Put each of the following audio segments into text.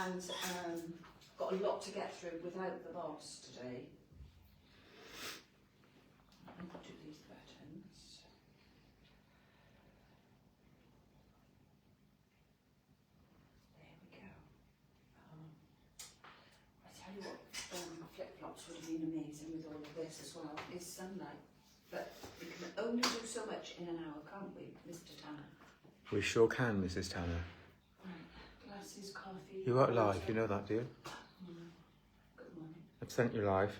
and got a lot to get through without the boss today. I'm going to do these buttons. There we go. I tell you what, flip-flops would have been amazing with all of this as well, is sunlight. But we can only do so much in an hour, can't we, Mr. Tanner? We sure can, Mrs. Tanner. Right, glasses, coffee. You are live, you know that, do you? Good morning. I've sent you live.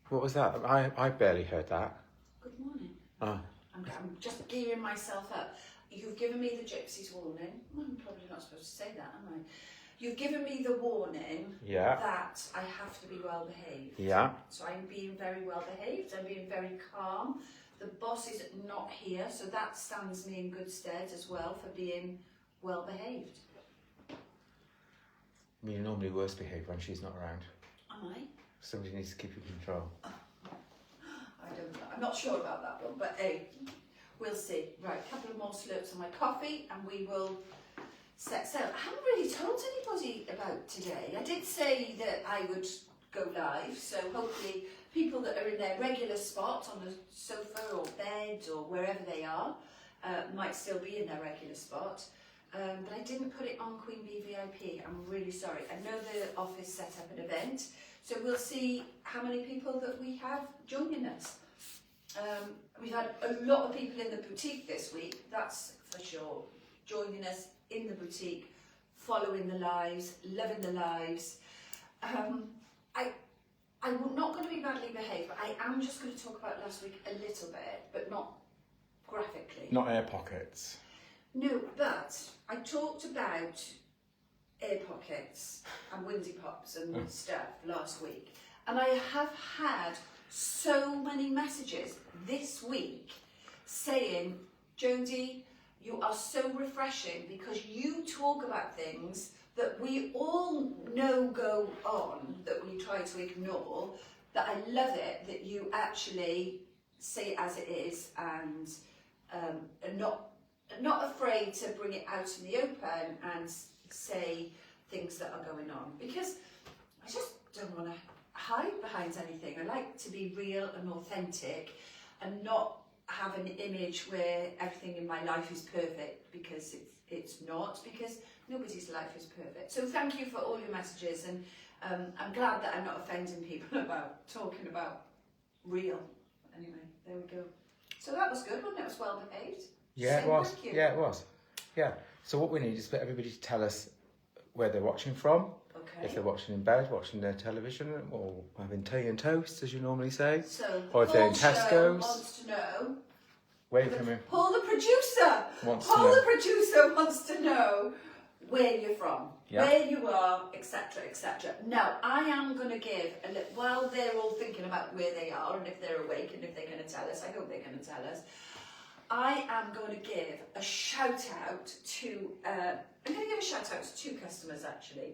What was that? I barely heard that. Good morning. Oh. I'm just gearing myself up. You've given me the gypsy's warning. Well, I'm probably not supposed to say that, am I? You've given me the warning that I have to be well behaved. Yeah. So I'm being very well behaved. I'm being very calm. The boss is not here, so that stands me in good stead as well for being well behaved. I mean, you're normally worse behaved when she's not around. Am I? Somebody needs to keep you in control. I don't know. I'm not sure about that one, but hey, we'll see. Right, a couple of more slurps of my coffee and we will set sail. I haven't really told anybody about today. I did say that I would go live, so hopefully people that are in their regular spot on the sofa or bed or wherever they are might still be in their regular spot. But I didn't put it on Queen Bee VIP. I'm really sorry. I know the office set up an event, so we'll see how many people that we have joining us. We've had a lot of people in the boutique this week, that's for sure, joining us in the boutique, following the lives, loving the lives. I'm not going to be badly behaved, but I am just going to talk about last week a little bit, but not graphically. Not air pockets. No, but I talked about air pockets and Windy Pops and stuff last week, and I have had so many messages this week saying, Jodie, you are so refreshing because you talk about things that we all know go on, that we try to ignore, that I love it that you actually say it as it is and are not afraid to bring it out in the open and say things that are going on, because I just don't want to hide behind anything. I like to be real and authentic and not have an image where everything in my life is perfect, because it's not, because nobody's life is perfect. So thank you for all your messages, and I'm glad that I'm not offending people about talking about real. Anyway, there we go. So that was good, wasn't it? It was well behaved. Yeah, So it was. thank you. Yeah, it was. Yeah. So what we need is for everybody to tell us where they're watching from. Okay. If they're watching in bed, watching their television, or having tea and toast, as you normally say. So or if they're in Paul Tesco's. wants to know. Where you coming? Paul the producer. Paul the producer wants to know where you're from, where you are, etc., etc. Now, I am going to give a little, while they're all thinking about where they are and if they're awake and if they're going to tell us. I hope they're going to tell us. I am going to give a shout out to. I'm going to give a shout out to two customers actually.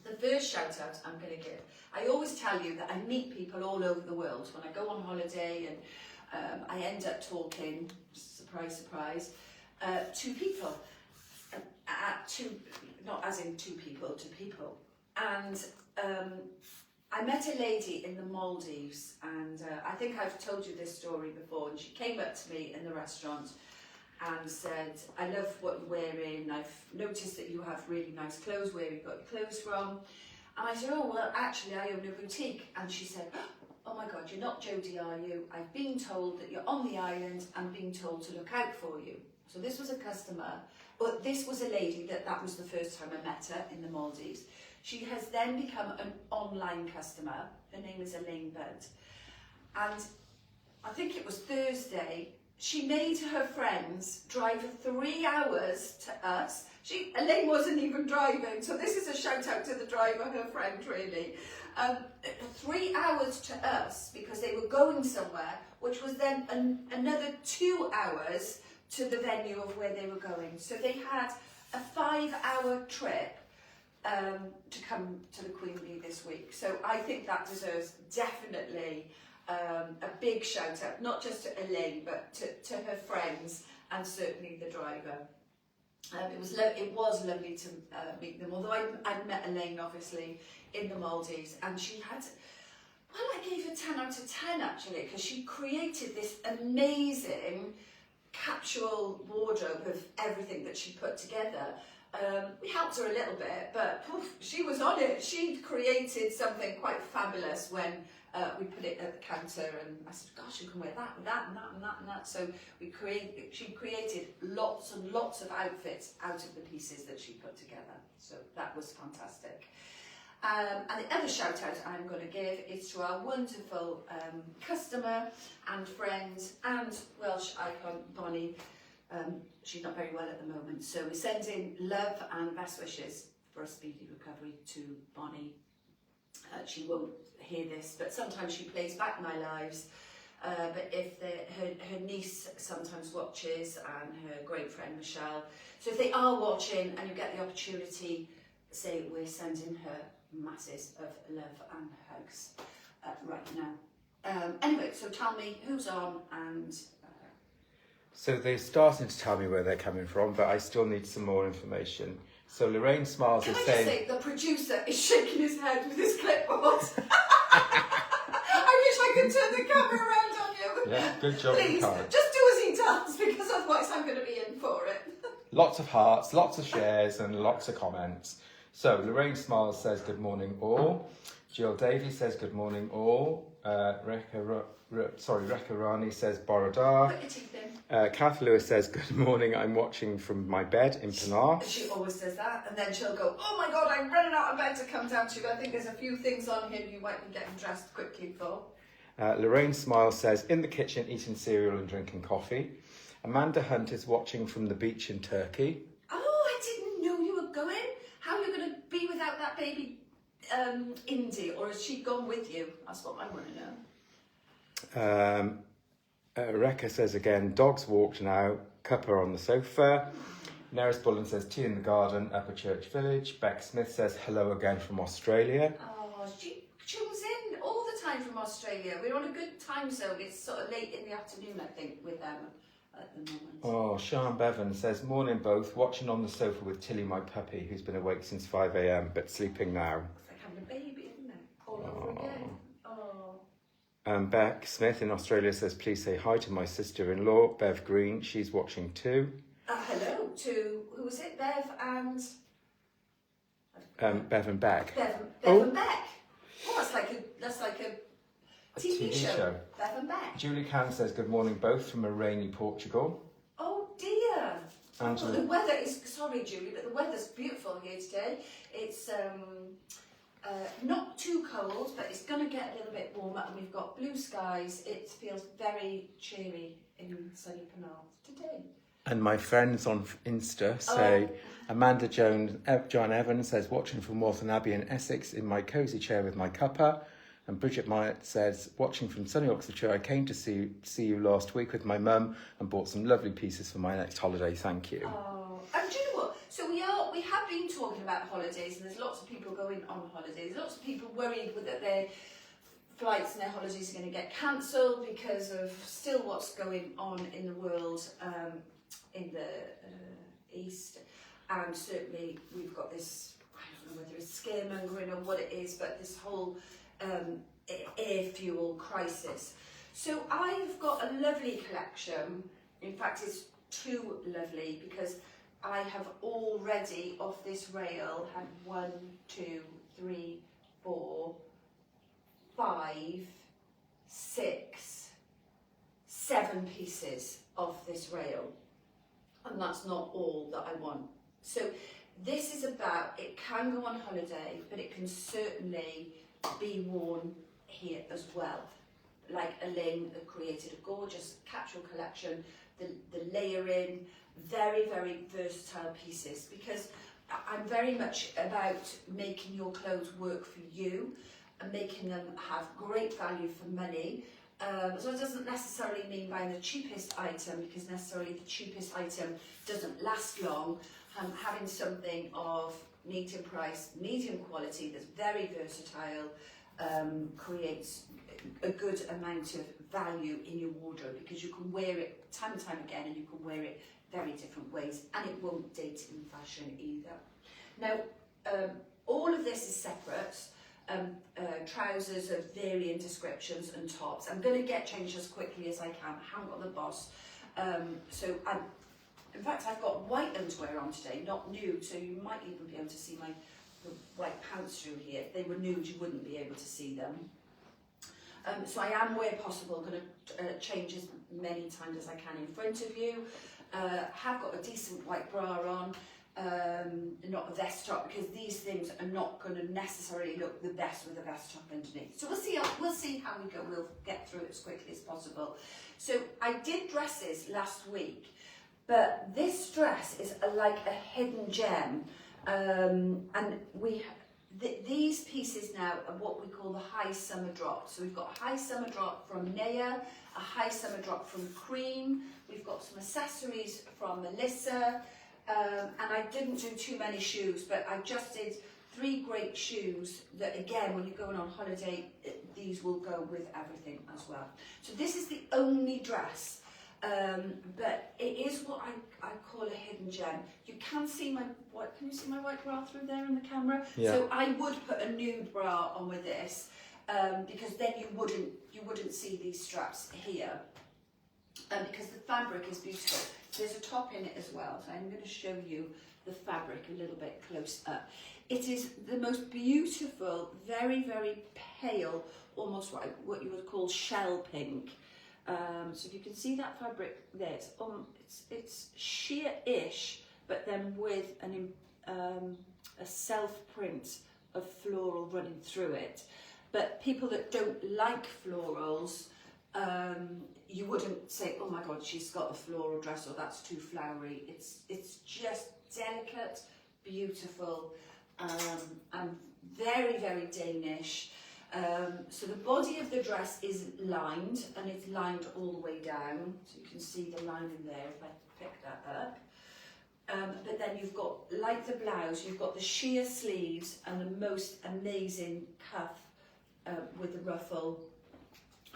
The first shout out I'm going to give. I always tell you that I meet people all over the world when I go on holiday, and I end up talking, surprise, surprise, to people. Not as in two people, to people. And I met a lady in the Maldives, and I think I've told you this story before, and she came up to me in the restaurant and said, I love what you're wearing, I've noticed that you have really nice clothes, where you got your clothes from. And I said, oh, well, actually, I own a boutique. And she said, oh my God, you're not Jodie, are you? I've been told that you're on the island and being told to look out for you. So this was a customer, but this was a lady that was the first time I met her in the Maldives. She has then become an online customer. Her name is Elaine Budd. And I think it was Thursday, she made her friends drive 3 hours to us. Elaine wasn't even driving, so this is a shout out to the driver, her friend really. 3 hours to us because they were going somewhere, which was then another 2 hours to the venue of where they were going. So they had a 5-hour trip to come to the Queen Bee this week. So I think that deserves definitely a big shout out, not just to Elaine, but to her friends and certainly the driver. It was lovely to meet them, although I'd met Elaine obviously in the Maldives, and she had, well, I gave her 10 out of 10 actually, because she created this amazing capsule wardrobe of everything that she put together. We helped her a little bit, but poof, she was on it. She'd created something quite fabulous when we put it at the counter, and I said, gosh, you can wear that, and that, and that, and that, and that. So she created lots and lots of outfits out of the pieces that she put together. So that was fantastic. And the other shout out I'm going to give is to our wonderful customer and friend and Welsh icon, Bonnie. She's not very well at the moment, so we're sending love and best wishes for a speedy recovery to Bonnie. She won't hear this, but sometimes she plays back my lives. But if her niece sometimes watches, and her great friend Michelle. So if they are watching and you get the opportunity, say we're sending her masses of love and hugs right now. Anyway, so tell me who's on and... So they're starting to tell me where they're coming from, but I still need some more information. So Lorraine Smiles Can is I saying... just say, the producer is shaking his head with his clipboard. I wish I could turn the camera around on you. Yeah, good job. Please, just do as he does, because otherwise I'm going to be in for it. Lots of hearts, lots of shares, and lots of comments. So Lorraine Smiles says, good morning all. Jill Davies says, good morning all. Rekha Rani says, Borodar. Put your teeth in. Kath Lewis says, good morning, I'm watching from my bed in Penarth. She always says that, and then she'll go, oh my God, I'm running out of bed to come down to you. I think there's a few things on here you might be getting dressed quickly for. Lorraine Smiles says, in the kitchen eating cereal and drinking coffee. Amanda Hunt is watching from the beach in Turkey. Oh, I didn't know you were going. How are you going to be without that baby Indy, or has she gone with you? That's what I want to know. Rekha says again, dogs walked now, cuppa on the sofa. Neris Bullen says, tea in the garden, Upper Church Village. Beck Smith says, hello again from Australia. Oh, she tunes in all the time from Australia. We're on a good time zone. It's sort of late in the afternoon, I think, with them at the moment. Oh, Sean Bevan says, morning both, watching on the sofa with Tilly, my puppy, who's been awake since 5 a.m, but sleeping now. It's like having a baby, isn't it? All over again. Oh. Beck Smith in Australia says, please say hi to my sister-in-law, Bev Green. She's watching too. Hello to, who was it? Bev and... Bev and Beck. Bev and Beck. Oh, that's like a TV show. Bev and Beck. Julie Can says, good morning both from a rainy Portugal. Oh dear. Angela. Oh, the weather is, sorry Julie, but the weather's beautiful here today. It's not too cold, but it's going to get a little bit warmer, and we've got blue skies. It feels very cheery in sunny Penarth today. And my friends on Insta say, Amanda Joan Evans says, watching from Waltham Abbey in Essex in my cosy chair with my cuppa. And Bridget Myatt says, watching from sunny Oxfordshire, I came to see you last week with my mum and bought some lovely pieces for my next holiday. Thank you. Oh, and do you know what? So we have been talking about holidays, and there's lots of people going on holidays. Lots of people worried that their flights and their holidays are going to get cancelled because of still what's going on in the world in the East. And certainly we've got this, I don't know whether it's scaremongering or what it is, but this whole air fuel crisis. So I've got a lovely collection. In fact, it's too lovely because I have already off this rail had 1, 2, 3, 4, 5, 6, 7 pieces off this rail. And that's not all that I want. So this is about, it can go on holiday, but it can certainly be worn here as well. Like Elaine created a gorgeous capsule collection, the layering, very, very versatile pieces, because I'm very much about making your clothes work for you and making them have great value for money. So it doesn't necessarily mean buying the cheapest item, because necessarily the cheapest item doesn't last long. Having something of medium price, medium quality, that's very versatile, creates a good amount of value in your wardrobe, because you can wear it time and time again, and you can wear it very different ways, and it won't date in fashion either. Now, all of this is separate. Trousers of varying descriptions and tops. I'm going to get changed as quickly as I can. I haven't got the boss. In fact, I've got white underwear on today, not nude, so you might even be able to see the white pants through here. If they were nude, you wouldn't be able to see them. So I am, where possible, going to change as many times as I can in front of you. Have got a decent white bra on, not a vest top, because these things are not going to necessarily look the best with a vest top underneath. So we'll see how we go. We'll get through it as quickly as possible. So I did dresses last week, but this dress is like a hidden gem, and these pieces now are what we call the high summer drop. So we've got a high summer drop from Naya, a high summer drop from Cream. We've got some accessories from Malissa, and I didn't do too many shoes, but I just did 3 great shoes that, again, when you're going on holiday, these will go with everything as well. So this is the only dress, but it is what I call a hidden gem. You can see my white, can you see my white bra through there in the camera? Yeah. So I would put a nude bra on with this, because then you wouldn't see these straps here, because the fabric is beautiful. There's a top in it as well, so I'm going to show you the fabric a little bit close up. It is the most beautiful, very, very pale, almost what you would call shell pink. So if you can see that fabric there, it's sheer-ish, but then with a self-print of floral running through it. But people that don't like florals, you wouldn't say, oh my God, she's got a floral dress, or that's too flowery. It's just delicate, beautiful, and very, very Danish. So the body of the dress is lined, and it's lined all the way down. So you can see the lining there if I pick that up. But then you've got, like the blouse, you've got the sheer sleeves and the most amazing cuff with the ruffle,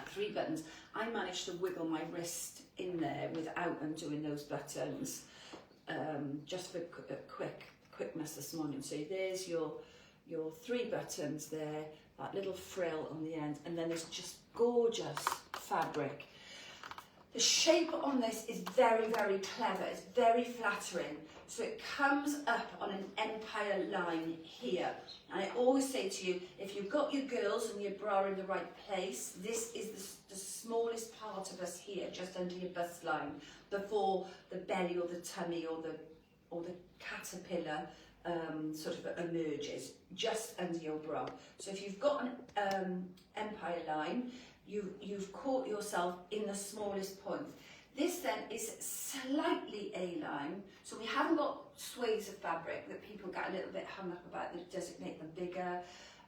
3 buttons. I managed to wiggle my wrist in there without undoing those buttons, just for quickness this morning. So there's your 3 buttons there, that little frill on the end, and then it's just gorgeous fabric. The shape on this is very, very clever. It's very flattering. So it comes up on an empire line here. And I always say to you, if you've got your girls and your bra in the right place, this is the smallest part of us here, just under your bust line, before the belly or the tummy or the caterpillar sort of emerges, just under your bra. So if you've got an empire line, you've caught yourself in the smallest point. This then is slightly A-line, so we haven't got swathes of fabric that people get a little bit hung up about. Does it make them bigger?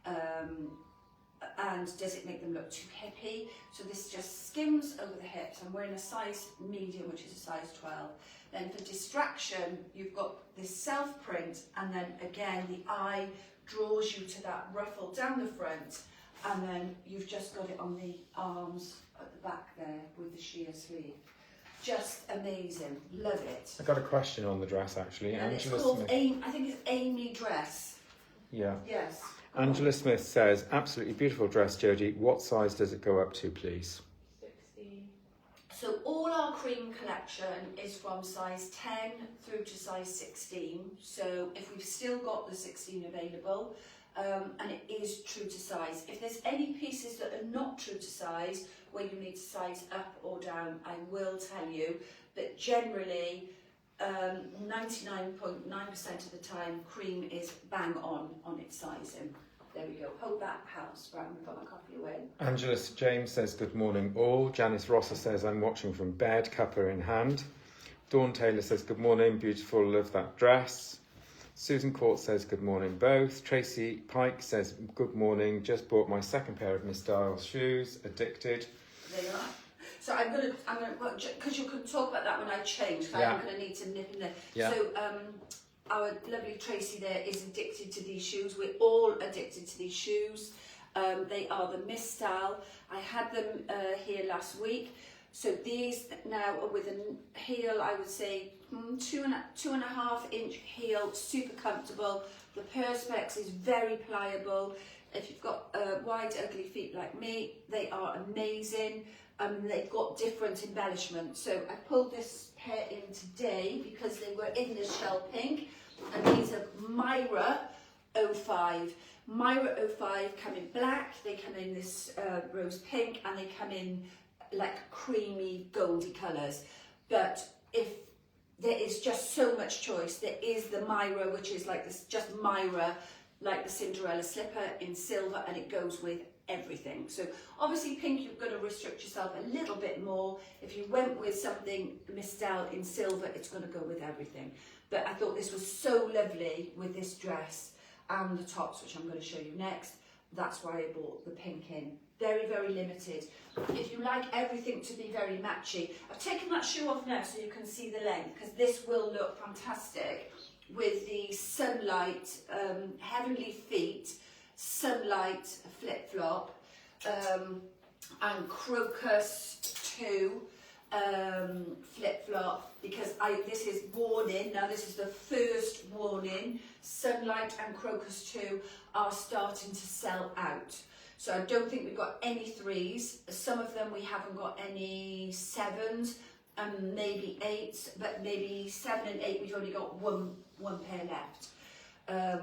And does it make them look too hippie? So this just skims over the hips. I'm wearing a size medium, which is a size 12. Then for distraction, you've got this self-print, and then again, the eye draws you to that ruffle down the front, and then you've just got it on the arms at the back there with the sheer sleeve. Just amazing, love it. I got a question on the dress actually. And Angela it's called Smith. I think it's Amy Dress. Yeah. Yes. Angela Smith says, absolutely beautiful dress, Jodie. What size does it go up to, please? 16. So all our cream collection is from size 10 through to size 16. So if we've still got the 16 available, and it is true to size. If there's any pieces that are not true to size, where you need to size up or down, I will tell you. But generally, 99.9% of the time, cream is bang on its sizing. There we go. Hope that helps. Right, I've got my coffee away. Angela James says, good morning all. Janice Rosser says, I'm watching from bed, cuppa in hand. Dawn Taylor says, good morning, beautiful, love that dress. Susan Court says, good morning both. Tracy Pike says, good morning, just bought my 2nd pair of Miss Styles shoes, addicted. There you are. So I'm gonna, because you can talk about that when I change, Yeah. I'm gonna need to nip in there. Yeah. So our lovely Tracy there is addicted to these shoes. We're all addicted to these shoes. They are the Miss style. I had them here last week. So these now are with a heel, I would say 2.5 inch heel, super comfortable. The perspex is very pliable. If you've got wide, ugly feet like me, they are amazing. They've got different embellishments. So I pulled this pair in today because they were in the shell pink, and these are Myra 05. Myra 05 come in black, they come in this rose pink, and they come in like creamy goldy colours. But if there is just so much choice, there is the Myra, which is like this, just Myra, like the Cinderella slipper in silver, and it goes with everything. So obviously pink, you're going to restrict yourself a little bit more. If you went with something Mistel in silver, it's going to go with everything. But I thought this was so lovely with this dress and the tops, which I'm going to show you next. That's why I bought the pink in. Very, very limited. If you like everything to be very matchy, I've taken that shoe off now so you can see the length, because this will look fantastic with the Sunlight Heavenly Feet Sunlight flip-flop and Crocus 2 flip-flop, because this is worn in. Now this is the first worn in. Sunlight and Crocus 2 are starting to sell out. So I don't think we've got any 3s. Some of them we haven't got any 7s, and maybe 8s, but maybe 7 and 8 we've only got one pair left.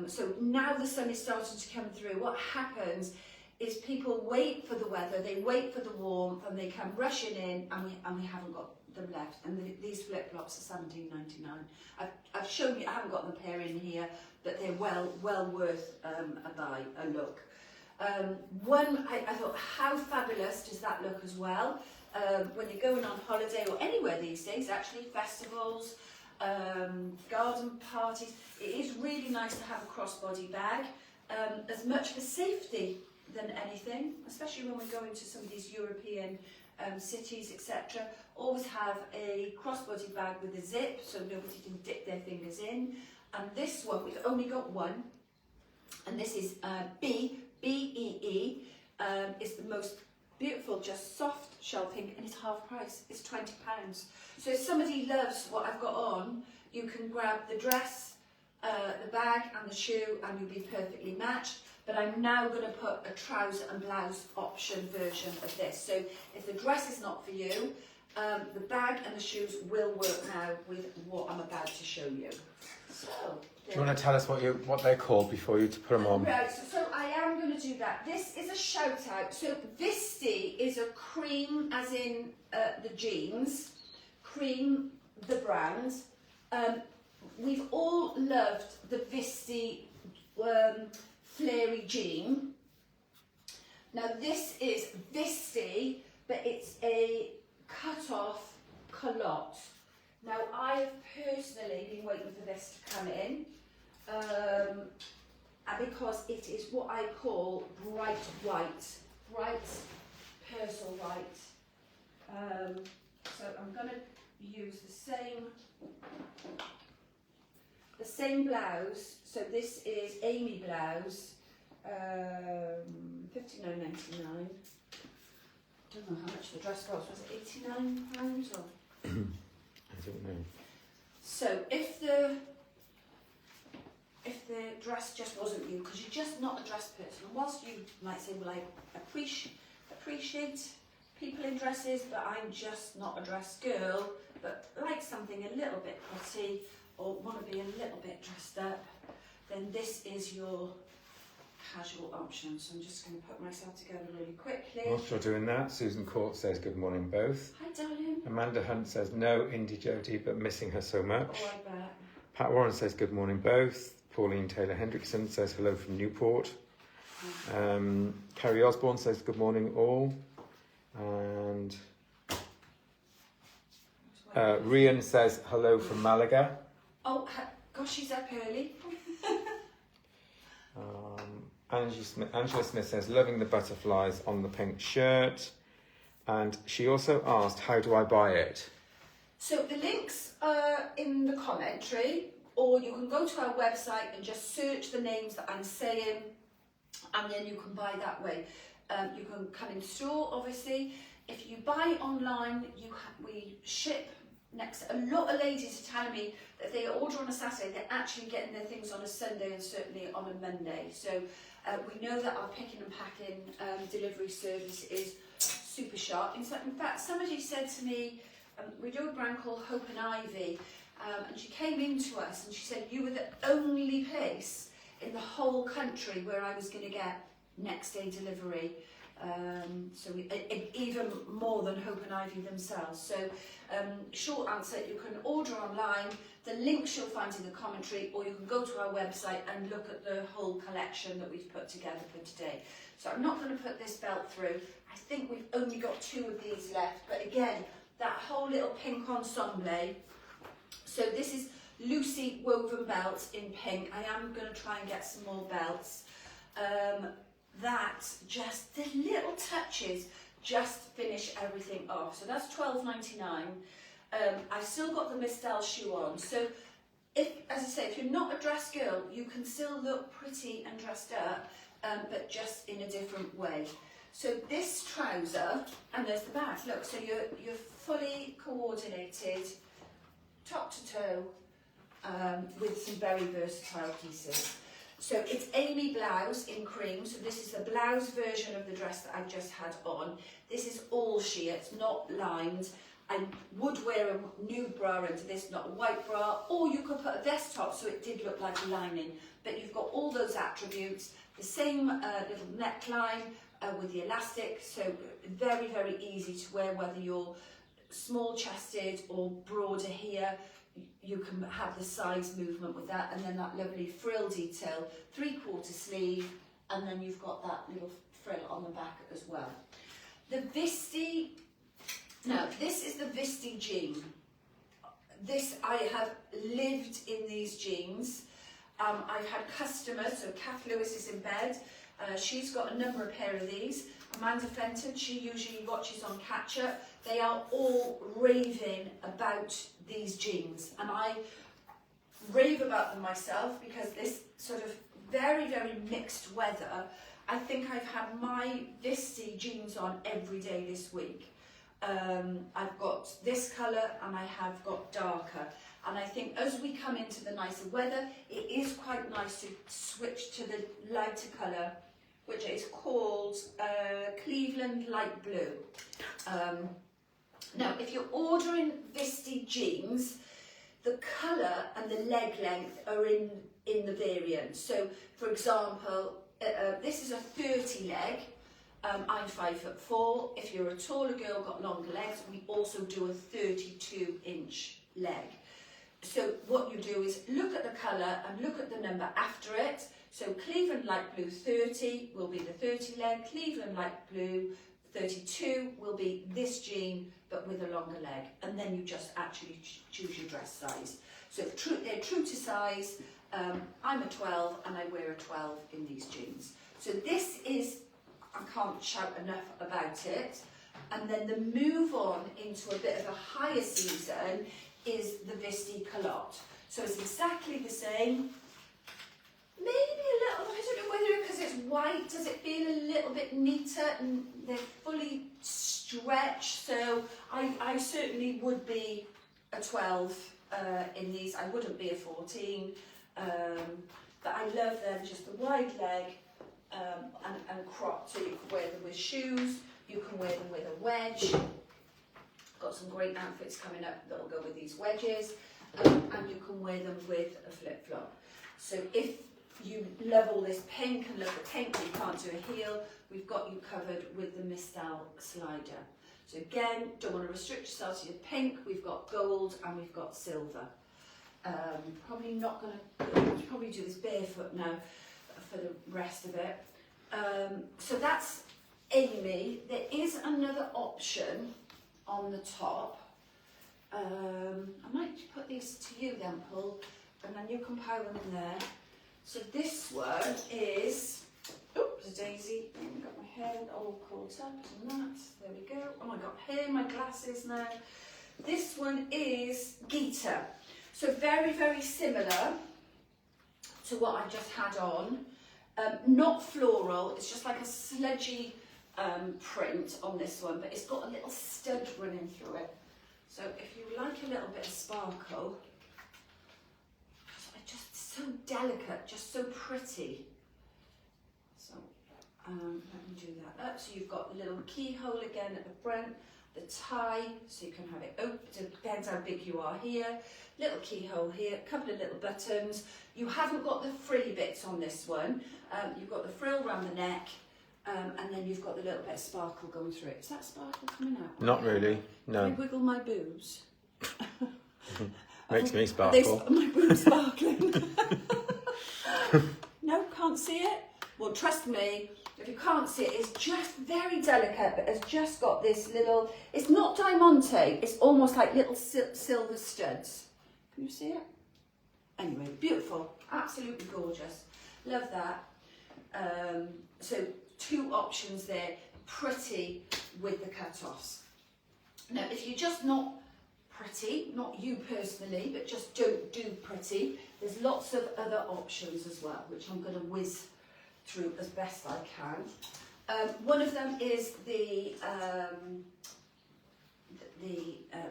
So now the sun is starting to come through, what happens is people wait for the weather, they wait for the warmth, and they come rushing in, and we haven't got them left. And these flip-flops are £17.99. I've shown you, I haven't got the pair in here, but they're well worth a buy, a look. I thought, how fabulous does that look as well? When you're going on holiday or anywhere these days, actually, festivals, garden parties, it is really nice to have a crossbody bag, as much for safety than anything, especially when we're going to some of these European cities, etc. Always have a crossbody bag with a zip so nobody can dip their fingers in. And this one, we've only got one, and this is B-E-E. It's the most beautiful, just soft shell pink, and it's half price. It's £20. So if somebody loves what I've got on, you can grab the dress, the bag and the shoe, and you'll be perfectly matched. But I'm now going to put a trouser and blouse option version of this. So if the dress is not for you, the bag and the shoes will work now with what I'm about to show you. So, do you want to tell us what they're called before you put them on? Right, so I am going to do that. This is a shout out. So Visti is a cream, as in the jeans, cream, the brand. We've all loved the Visti flary jean. Now this is Visti, but it's a cut-off culotte. Now I've personally been waiting for this to come in, because it is what I call bright white, bright Purcell white. So I'm going to use the same blouse. So this is Amy blouse, £59.99. Don't know how much the dress was it £89 or? I don't know. So if the dress just wasn't you, because you're just not a dress person, and whilst you might say, well, I appreciate people in dresses, but I'm just not a dress girl, but like something a little bit pretty, or want to be a little bit dressed up, then this is your casual option. So I'm just going to put myself together really quickly. Whilst you're doing that, Susan Court says good morning both. Hi darling. Amanda Hunt says no Indie Jodie, but missing her so much. Oh, I bet. Pat Warren says good morning both. Pauline Taylor Hendrickson says hello from Newport. Carrie Osborne says good morning all. And Rian says hello from Malaga. Oh gosh, she's up early. Angela Smith says loving the butterflies on the pink shirt. And she also asked, how do I buy it? So the links are in the commentary, or you can go to our website and just search the names that I'm saying, and then you can buy that way. You can come in store, obviously. If you buy online, we ship next. A lot of ladies are telling me that they order on a Saturday, they're actually getting their things on a Sunday and certainly on a Monday. So we know that our picking and packing delivery service is super sharp. In fact, somebody said to me, we do a brand called Hope and Ivy, and she came into us and she said, you were the only place in the whole country where I was going to get next day delivery. Even more than Hope and Ivy themselves. So short answer, you can order online, the links you'll find in the commentary, or you can go to our website and look at the whole collection that we've put together for today. So I'm not going to put this belt through. I think we've only got 2 of these left, but again, that whole little pink ensemble. So this is Lucy woven belts in pink. I am going to try and get some more belts. That just the little touches just finish everything off. So that's $12.99. I've still got the Mistel shoe on. So as I say, if you're not a dress girl, you can still look pretty and dressed up, but just in a different way. So this trouser, and there's the back. Look, so you're fully coordinated, top to toe, with some very versatile pieces. So it's Amy blouse in cream. So this is the blouse version of the dress that I've just had on. This is all sheer, it's not lined. I would wear a nude bra into this, not a white bra, or you could put a vest top so it did look like a lining. But you've got all those attributes, the same little neckline with the elastic, so very, very easy to wear whether you're small chested or broader here. You can have the size movement with that, and then that lovely frill detail, 3/4 sleeve, and then you've got that little frill on the back as well. The Visti, now this is the Visti jean. This, I have lived in these jeans. I've had customers, so Kath Lewis is in bed. She's got a number of pair of these. Amanda Fenton, she usually watches on Catch Up. They are all raving about these jeans, and I rave about them myself because this sort of very, very mixed weather. I think I've had my Visti jeans on every day this week. I've got this colour and I have got darker, and I think as we come into the nicer weather, it is quite nice to switch to the lighter colour, which is called Cleveland Light Blue. Now, if you're ordering Visti jeans, the colour and the leg length are in the variant. So, for example, this is a 30 leg. I'm 5'4". If you're a taller girl, got longer legs, we also do a 32-inch leg. So what you do is look at the colour and look at the number after it. So Cleveland Light Blue 30 will be the 30 leg, Cleveland Light Blue 32 will be this jean but with a longer leg, and then you just actually choose your dress size. So if they're true to size, I'm a 12 and I wear a 12 in these jeans. So this is, I can't shout enough about it. And then the move on into a bit of a higher season is the Visti culotte. So it's exactly the same. Maybe a little, I don't know whether because it's white, does it feel a little bit neater, and they're fully stretched. So I certainly would be a 12 in these. I wouldn't be a 14. But I love them, just the wide leg and cropped. So you can wear them with shoes, you can wear them with a wedge. Got some great outfits coming up that will go with these wedges, and you can wear them with a flip-flop. So if you love all this pink and love the pink, but you can't do a heel, we've got you covered with the Mistel slider. So again, don't want to restrict yourself to your pink, we've got gold and we've got silver. Probably not going to, probably do this barefoot now for the rest of it. So that's Amy. There is another option on the top. I might put these to you then, Paul, and then you can pile them in there. So this one is, oops, a daisy. I've got my hair all caught up and that. There we go. Oh, I got hair, my glasses now. This one is Gita. So very, very similar to what I just had on. Not floral, it's just like a sludgy print on this one, but it's got a little stud running through it. So if you like a little bit of sparkle, just so delicate, just so pretty. So let me do that up. So you've got the little keyhole again at the front, the tie, so you can have it open, depends how big you are here. Little keyhole here, a couple of little buttons. You haven't got the frilly bits on this one. You've got the frill around the neck, and then you've got the little bit of sparkle going through it. Is that sparkle coming out? Not really, no. Can I wiggle my boobs? Makes me sparkle. My boobs sparkling. No, can't see it? Well, trust me, if you can't see it, it's just very delicate, but it's just got this little, it's not diamante, it's almost like little silver studs. Can you see it? Anyway, beautiful, absolutely gorgeous. Love that. So 2 options there, pretty with the cut-offs. Now, if you're just not pretty, not you personally, but just don't do pretty, there's lots of other options as well, which I'm going to whiz through as best I can. One of them is the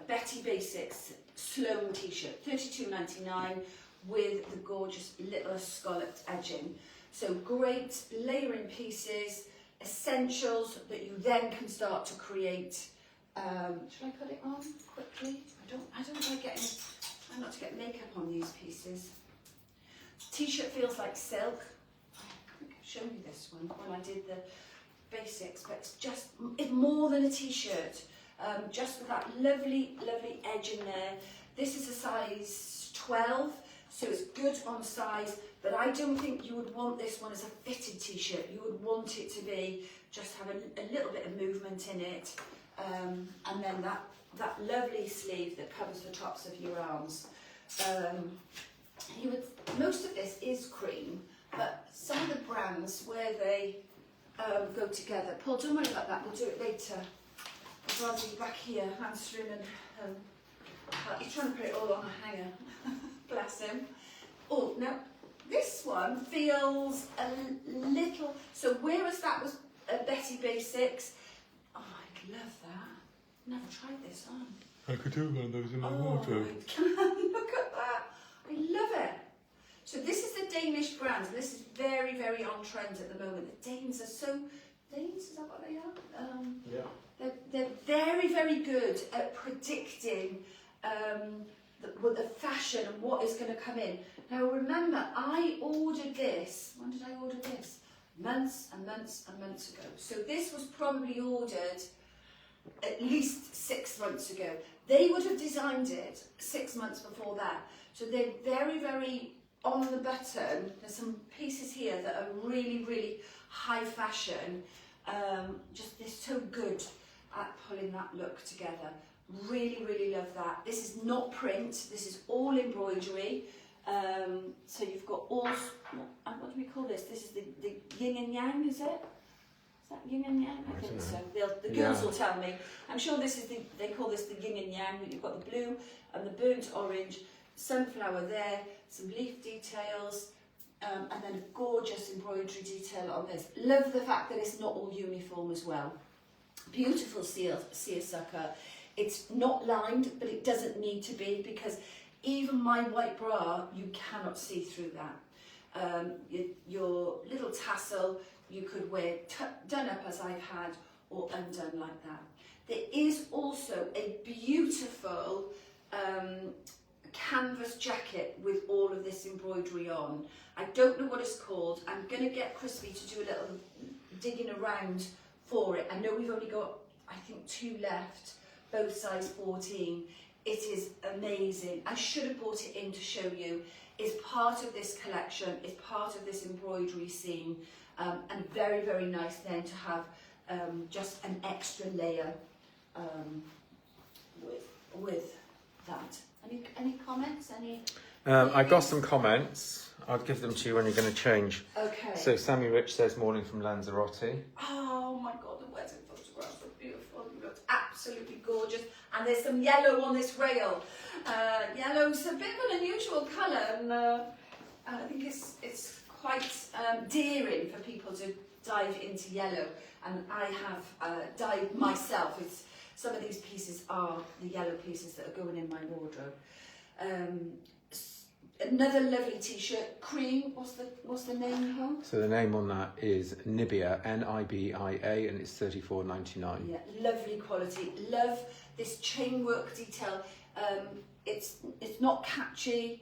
Betty Basics Sloan t-shirt, $32.99 with the gorgeous little scalloped edging. So great layering pieces, essentials that you then can start to create. Should I put it on quickly? I don't like getting, try not to get makeup on these pieces. T-shirt feels like silk. I think I've shown you this one when I did the basics, but it's more than a t-shirt. Just with that lovely, lovely edge in there. This is a size 12, so it's good on size, but I don't think you would want this one as a fitted t-shirt. You would want it to be, just have a little bit of movement in it. And then that lovely sleeve that covers the tops of your arms. Most of this is cream, but some of the brands where they go together. Paul, don't worry about that, we'll do it later. I'd rather be back here answering and he's trying to put it all on a hanger. Bless him. Oh, now this one feels a little, so whereas that was a Betty Basics, oh, I love that. Never tried this on. I could do one of those in my wardrobe. Look at that. I love it. So this is the Danish brand. This is very, very on trend at the moment. The Danes are so, Danes, is that what they are? Yeah. They're very, very good at predicting the fashion and what is going to come in. Now remember, I ordered this, when did I order this? Months and months and months ago. So this was probably ordered at least 6 months ago. They would have designed it 6 months before that. So they're very, very on the button. There's some pieces here that are really, really high fashion. Just they're so good at pulling that look together. Really, really love that. This is not print. This is all embroidery. So you've got all, what do we call this? This is the yin and yang, is it? Is that yin and yang? I think so. The girls will tell me. I'm sure this is they call this the yin and yang. You've got the blue and the burnt orange, sunflower there, some leaf details, and then a gorgeous embroidery detail on this. Love the fact that it's not all uniform as well. Beautiful seersucker. It's not lined, but it doesn't need to be, because even my white bra, you cannot see through that. Your little tassel, you could wear done up as I've had, or undone like that. There is also a beautiful canvas jacket with all of this embroidery on. I don't know what it's called. I'm going to get Crispy to do a little digging around for it. I know we've only got, I think, 2 left, both size 14. It is amazing. I should have brought it in to show you. It's part of this collection, it's part of this embroidery scene, and very, very nice then to have just an extra layer with that. Any comments? I got some comments. I'll give them to you when you're going to change. Okay. So Sammy Rich says, morning from Lanzarote. Oh my God, the wedding photographs are beautiful. You looked absolutely gorgeous. And there's some yellow on this rail. Yellow's a bit of an unusual colour, and I think it's quite quite daring for people to dive into yellow, and I have dived myself. Some of these pieces are the yellow pieces that are going in my wardrobe. Another lovely t-shirt, cream. What's the name here? So the name on that is Nibia, Nibia, and it's $34.99. Yeah, lovely quality. Love this chain work detail. It's not catchy.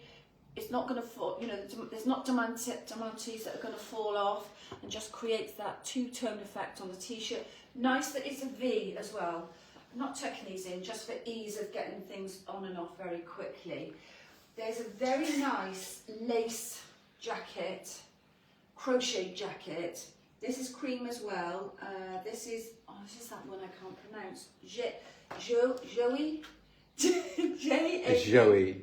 It's not going to fall. You know, there's not diamantes that are going to fall off, and just creates that two-tone effect on the t-shirt. Nice that it's a V as well. I'm not tucking these in just for ease of getting things on and off very quickly. There's a very nice lace jacket, crochet jacket. This is cream as well. This is that one I can't pronounce. Joey? Joey, Jauie.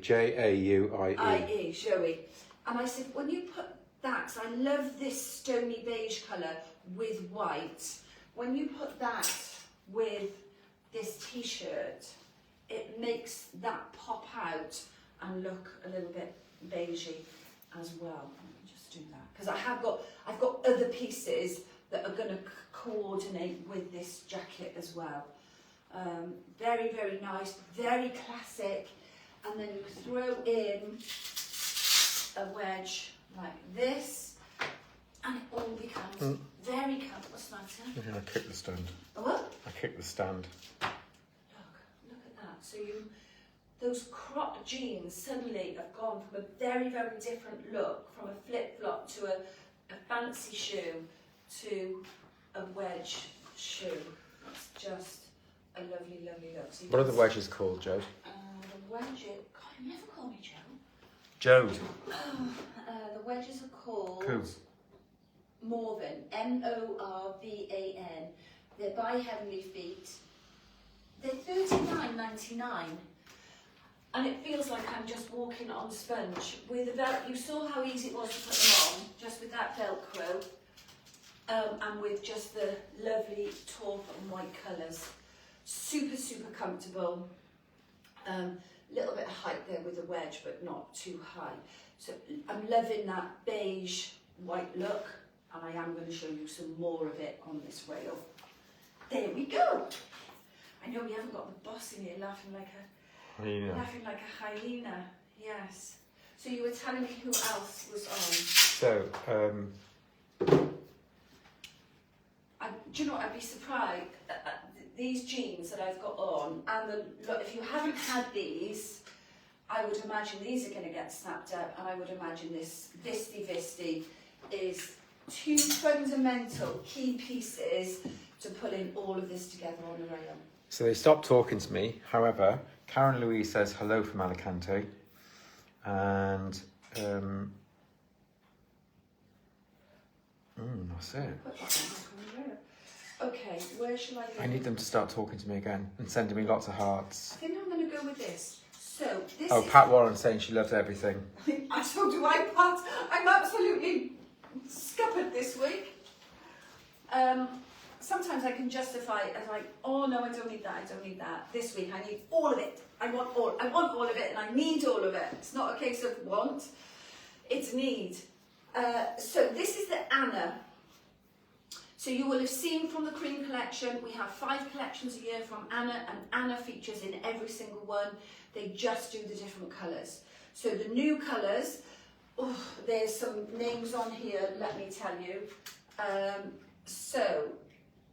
Joey. And I said, when you put that, 'cause I love this stony beige colour with white. When you put that with this t-shirt, it makes that pop out and look a little bit beigey as well. Let me just do that, because I've got other pieces that are going to coordinate with this jacket as well. Very, very nice, very classic. And then you throw in a wedge like this, and it all becomes very comfortable. What's the matter? I kicked the stand. A what? I kicked the stand. Look at that. So those crop jeans suddenly have gone from a very, very different look, from a flip-flop to a fancy shoe to a wedge shoe. It's just a lovely, lovely look. So What are the wedges called, Jode? The wedges... God, you never call me Joe. Jode. The wedges are called... Cool. Morvan. Morvan. They're by Heavenly Feet. They're $39.99. And it feels like I'm just walking on sponge. With the you saw how easy it was to put them on, just with that Velcro, and with just the lovely taupe and white colours. Super, super comfortable. Little bit of height there with the wedge, but not too high. So I'm loving that beige white look, and I am going to show you some more of it on this rail. There we go. I know we haven't got the boss in here laughing like a hyena. Yes. So you were telling me who else was on? So, do you know what? I'd be surprised. These jeans that I've got on, and look, if you haven't had these, I would imagine these are going to get snapped up, and I would imagine this Visti is two fundamental key pieces to pulling all of this together on the rail. So they stopped talking to me. However, Karen Louise says hello from Alicante, and that's it. Okay, where shall I go? I need them to start talking to me again and sending me lots of hearts. I think I'm going to go with this. So this. Oh, Pat Warren saying she loves everything. So do I, Pat. I'm absolutely scuppered this week. Sometimes I can justify it as like, oh no, I don't need that. This week I need all of it. I want all of it, and I need all of it. It's not a case of want, it's need. So this is the Anna. So you will have seen from the cream collection, we have 5 collections a year from Anna, and Anna features in every single one. They just do the different colours. So the new colours, there's some names on here, let me tell you. So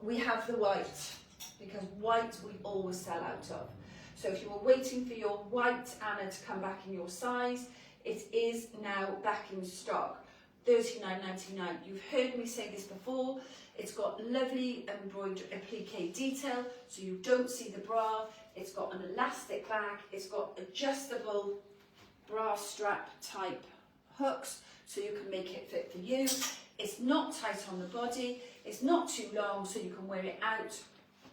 we have the white, because white we always sell out of. So if you were waiting for your white Anna to come back in your size, it is now back in stock. $39.99. You've heard me say this before. It's got lovely embroidered applique detail, so you don't see the bra. It's got an elastic back. It's got adjustable bra strap type hooks, so you can make it fit for you. It's not tight on the body. It's not too long, so you can wear it out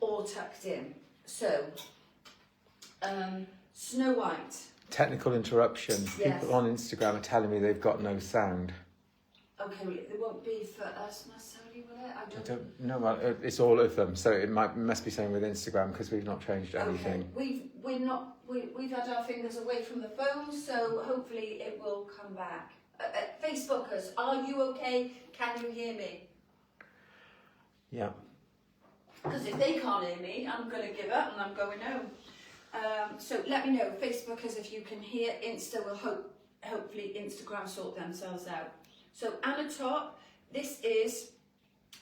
or tucked in. So, Snow White. Technical interruption. Yes. People on Instagram are telling me they've got no sound. Okay, there won't be for us necessarily, will it? I don't know. Well, it's all of them, so it must be saying with Instagram because we've not changed anything. Okay. We've had our fingers away from the phone, so hopefully it will come back. Facebookers, are you okay? Can you hear me? Yeah. Because if they can't hear me, I'm going to give up and I'm going home. So let me know, Facebookers, if you can hear. Insta will hopefully Instagram sort themselves out. So Anna Top, this is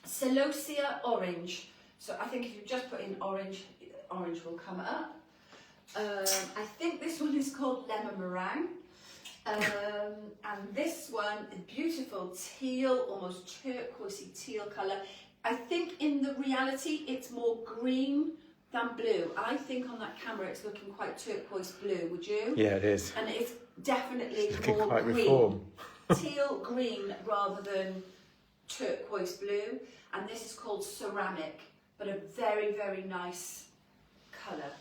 Celosia Orange. So I think if you just put in orange, orange will come up. I think this one is called Lemon Meringue. And this one, a beautiful teal, almost turquoisey teal colour. I think in the reality it's more green than blue. I think on that camera it's looking quite turquoise blue, would you? Yeah, it is. And it's definitely It's looking more quite green. reform. Teal green rather than turquoise blue. And this is called Ceramic, but a very, very nice colour.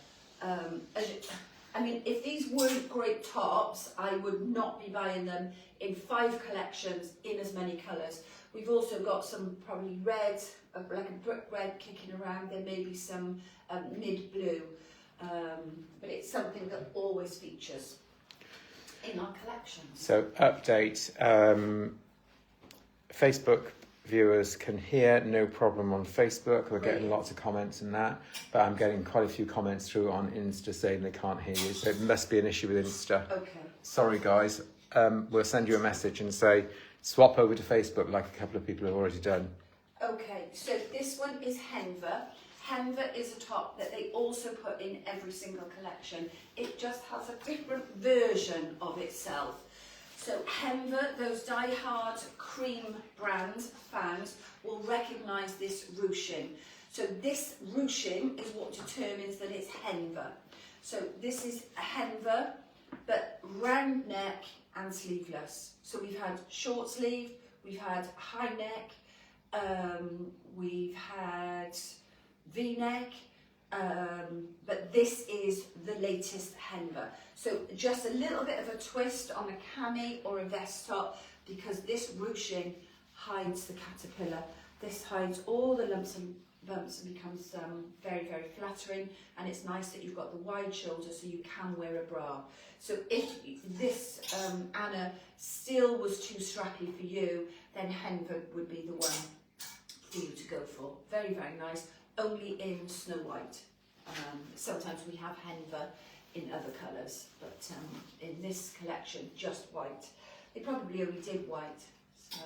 I mean, if these weren't great tops, I would not be buying them in 5 collections in as many colours. We've also got some probably red, like a brick red kicking around. There may be some mid blue, but it's something that always features in our collections. So update, Facebook viewers can hear, no problem on Facebook. We're getting lots of comments and that, but I'm getting quite a few comments through on Insta saying they can't hear you, so it must be an issue with Insta. Okay. Sorry guys, we'll send you a message and say swap over to Facebook like a couple of people have already done. Okay, so this one is Henver. Henver is a top that they also put in every single collection. It just has a different version of itself. So Henver, those die-hard cream brand fans will recognise this ruching. So this ruching is what determines that it's Henver. So this is a Henver, but round neck and sleeveless. So we've had short sleeve, we've had high neck, we've had V-neck, but this is the latest Henver. So just a little bit of a twist on a cami or a vest top, because this ruching hides the caterpillar. This hides all the lumps and bumps and becomes very, very flattering, and it's nice that you've got the wide shoulders so you can wear a bra. So if this, Anna, still was too strappy for you, then Henver would be the one for you to go for. Very, very nice, only in Snow White. Sometimes we have Henver in other colours, but in this collection, just white. They probably only did white, so...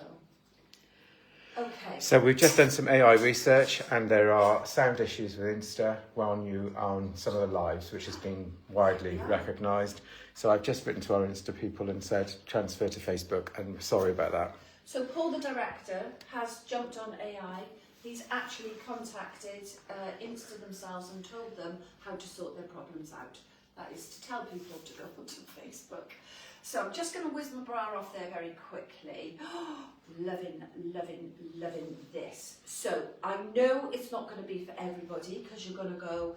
Okay. So we've just done some AI research, and there are sound issues with Insta on you on some of the lives, which has been widely recognised. So I've just written to our Insta people and said transfer to Facebook, and we're sorry about that. So Paul, the director, has jumped on AI. He's actually contacted Insta themselves and told them how to sort their problems out. That is to tell people to go onto Facebook. So I'm just going to whiz my bra off there very quickly. Loving, loving, loving this. So I know it's not going to be for everybody, because you're going to go,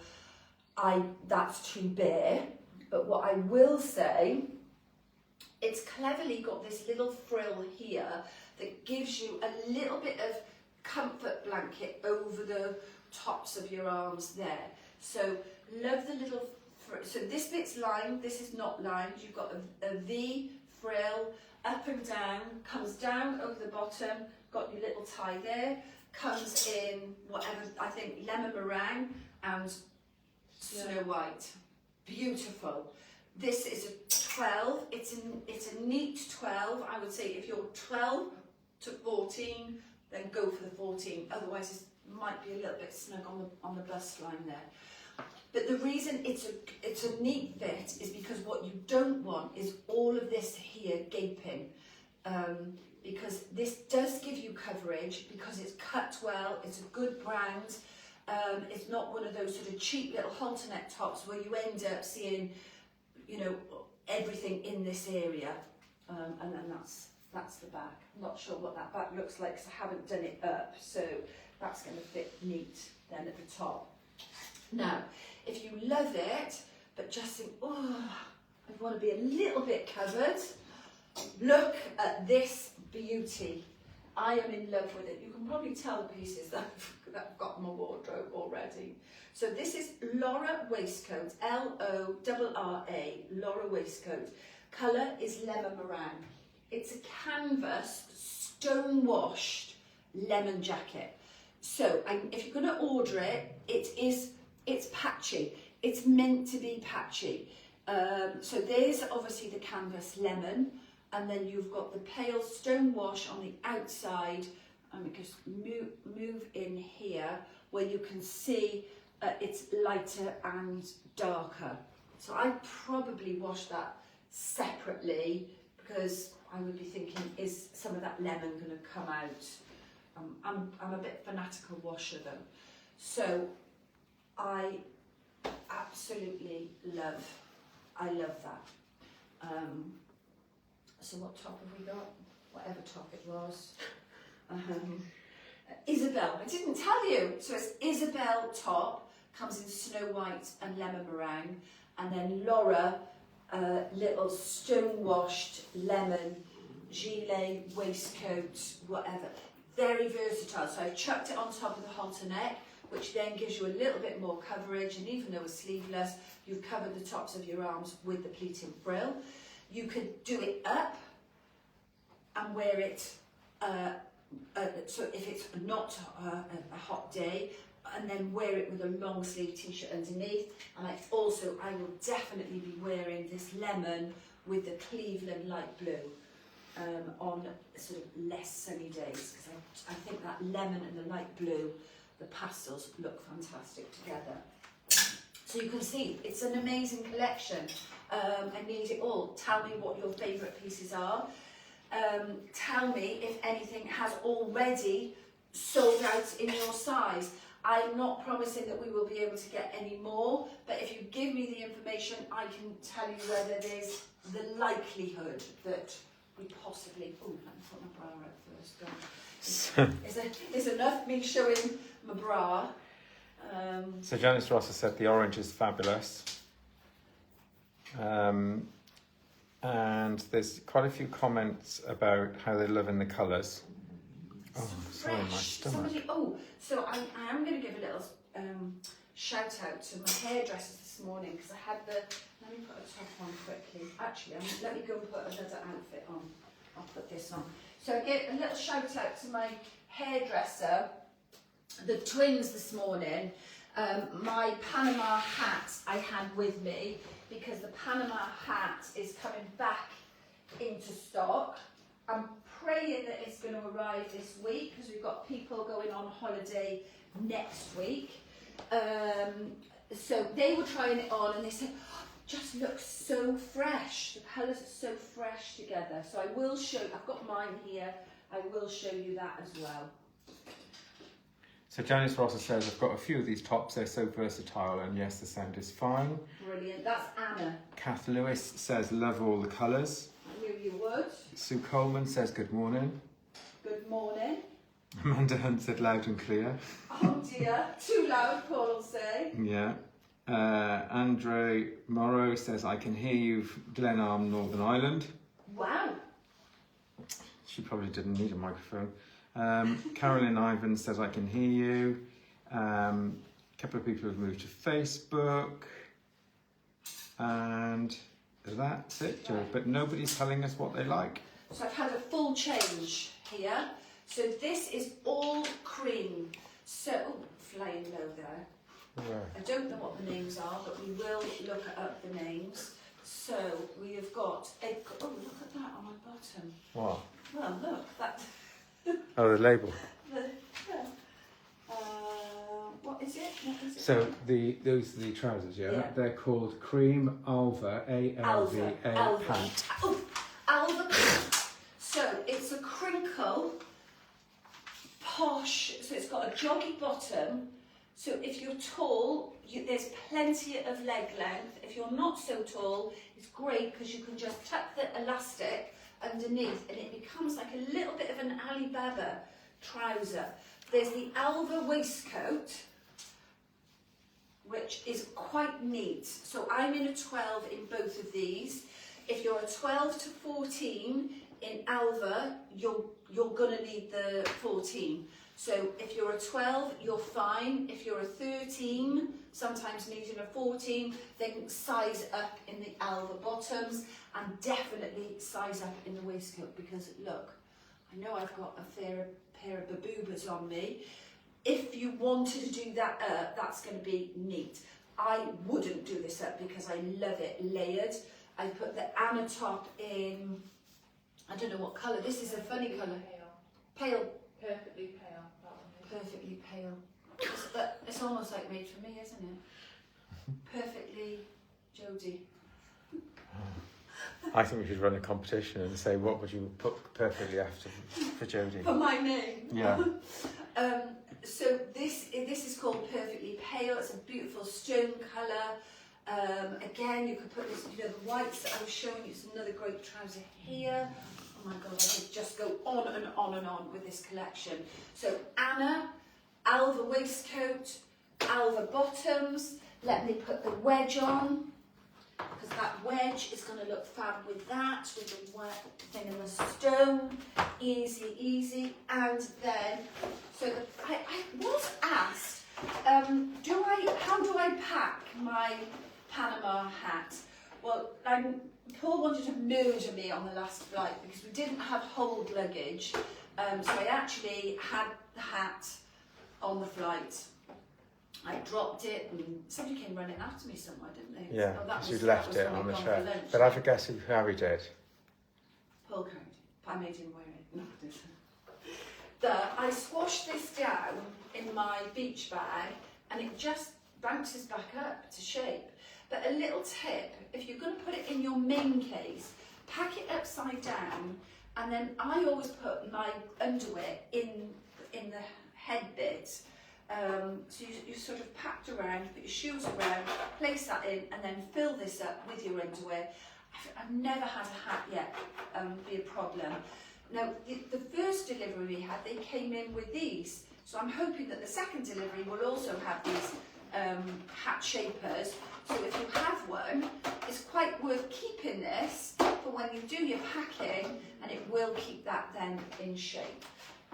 that's too bare. But what I will say, it's cleverly got this little frill here that gives you a little bit of comfort blanket over the tops of your arms there. So love the little, so this bit's lined, this is not lined. You've got a V frill up and down, comes down over the bottom, got your little tie there, comes in whatever, I think lemon meringue and Snow White. Beautiful. This is a 12, it's a neat 12. I would say if you're 12 to 14, then go for the 14. Otherwise, it might be a little bit snug on the bust line there. But the reason it's a neat fit is because what you don't want is all of this here gaping. Because this does give you coverage, because it's cut well, it's a good brand. It's not one of those sort of cheap little halter neck tops where you end up seeing, you know, everything in this area. And then that's the back. I'm not sure what that back looks like because I haven't done it up, so that's going to fit neat then at the top. Now, if you love it, but just think, oh, I want to be a little bit covered, look at this beauty. I am in love with it. You can probably tell the pieces that I've got in my wardrobe already. So this is Laura waistcoat, L-O-R-R-A, Laura waistcoat. Colour is lemon meringue. It's a canvas, stone washed lemon jacket. So if you're going to order it, it's patchy. It's meant to be patchy. So there's obviously the canvas lemon, and then you've got the pale stone wash on the outside. And we just move in here where you can see it's lighter and darker. So I probably wash that separately because I would be thinking, is some of that lemon going to come out? I'm a bit fanatical washer though. So I absolutely love that. So what top have we got? Whatever top it was. Isabel, I didn't tell you. So it's Isabel top, comes in Snow White and lemon meringue, and then Laura, little stone washed lemon gilet, waistcoat, whatever. Very versatile. So I chucked it on top of the halter neck, which then gives you a little bit more coverage, and even though it's sleeveless, you've covered the tops of your arms with the pleated frill. You could do it up and wear it, so if it's not a hot day, and then wear it with a long sleeve t-shirt underneath. And I will definitely be wearing this lemon with the Cleveland light blue on sort of less sunny days, because I think that lemon and the light blue, the pastels, look fantastic together. So you can see it's an amazing collection. I need it all. Tell me what your favourite pieces are. Tell me if anything has already sold out in your size. I'm not promising that we will be able to get any more, but if you give me the information, I can tell you whether there's the likelihood that we possibly... Oh, let me put my bra out first. Is enough me showing my bra. So Janice Ross has said the orange is fabulous. And there's quite a few comments about how they're loving the colours. Oh, sorry, my stomach. So I am going to give a little shout out to my hairdressers this morning, because I had let me put a top on quickly. Actually, let me go and put another outfit on. I'll put this on. So I get a little shout out to my hairdresser, the twins this morning. My Panama hat I had with me, because the Panama hat is coming back into stock. I'm praying that it's going to arrive this week, because we've got people going on holiday next week. So they were trying it on and they said, oh, it just looks so fresh. The colours are so fresh together. So I will show, I've got mine here, I will show you that as well. So Janice Rosser says, I've got a few of these tops, they're so versatile, and yes, the sound is fine. Brilliant, that's Anna. Kath Lewis says, love all the colours. I knew you would. Sue Coleman says, good morning. Good morning. Amanda Hunt said, loud and clear. Oh dear, too loud, Paul will say. Yeah. Andre Morrow says, I can hear you, Glenarm, Northern Ireland. Wow. She probably didn't need a microphone. Carolyn Ivan says, I can hear you. A couple of people have moved to Facebook. And that's it, Joe. But nobody's telling us what they like. So I've had a full change here. So this is all cream. So, flying low there. Yeah. I don't know what the names are, but we will look up the names. So we have got a... Oh, look at that on my bottom. What? Well, look, that... Oh, the label. What is it? What is it? So those are the trousers, yeah? They're called Cream Alva, A-L-V-A pant. Oh, Alva pant. So it's a crinkle, posh, so it's got a joggy bottom. So if you're tall, there's plenty of leg length. If you're not so tall, it's great because you can just tuck the elastic underneath and it becomes like a little bit of an Alibaba trouser. There's the Alva waistcoat, which is quite neat. So I'm in a 12 in both of these. If you're a 12 to 14 in Alva, you're you're going to need the 14. So if you're a 12, you're fine. If you're a 13, sometimes needing a 14, then size up in the Alva bottoms and definitely size up in the waistcoat, because look, I know I've got a fair pair of baboobas on me. If you wanted to do that up, that's going to be neat. I wouldn't do this up because I love it layered. I put the Anna top in, I don't know what colour. This is a funny colour. Pale. Perfectly pale. That one is. Perfectly pale. It's almost like made for me, isn't it? Perfectly Jodie. I think we should run a competition and say, what would you put perfectly after for Jodie? For my name. Yeah. So this is called Perfectly Pale. It's a beautiful stone colour. Again, you could put this, you know, the whites that I was showing you. It's another great trouser here. Oh my God, I could just go on and on and on with this collection. So Anna, Alva waistcoat, Alva bottoms. Let me put the wedge on, because that wedge is going to look fab with that, with the wet thing in the stone. Easy, easy. And then, so I was asked, how do I pack my Panama hat? Well, Paul wanted to murder me on the last flight because we didn't have hold luggage. So I actually had the hat on the flight. I dropped it and somebody came running after me somewhere, didn't they? Yeah, because you left it on the chair. But I guess who Harry did. Paul carried it. I made him wear it. No, I didn't. I squashed this down in my beach bag and it just bounces back up to shape. But a little tip, if you're going to put it in your main case, pack it upside down, and then I always put my underwear in the head bit. So you sort of packed around, put your shoes around, place that in, and then fill this up with your underwear. I've never had a hat yet be a problem. Now, the first delivery we had, they came in with these. So I'm hoping that the second delivery will also have these hat shapers. So if you have one, it's quite worth keeping this for when you do your packing, and it will keep that then in shape.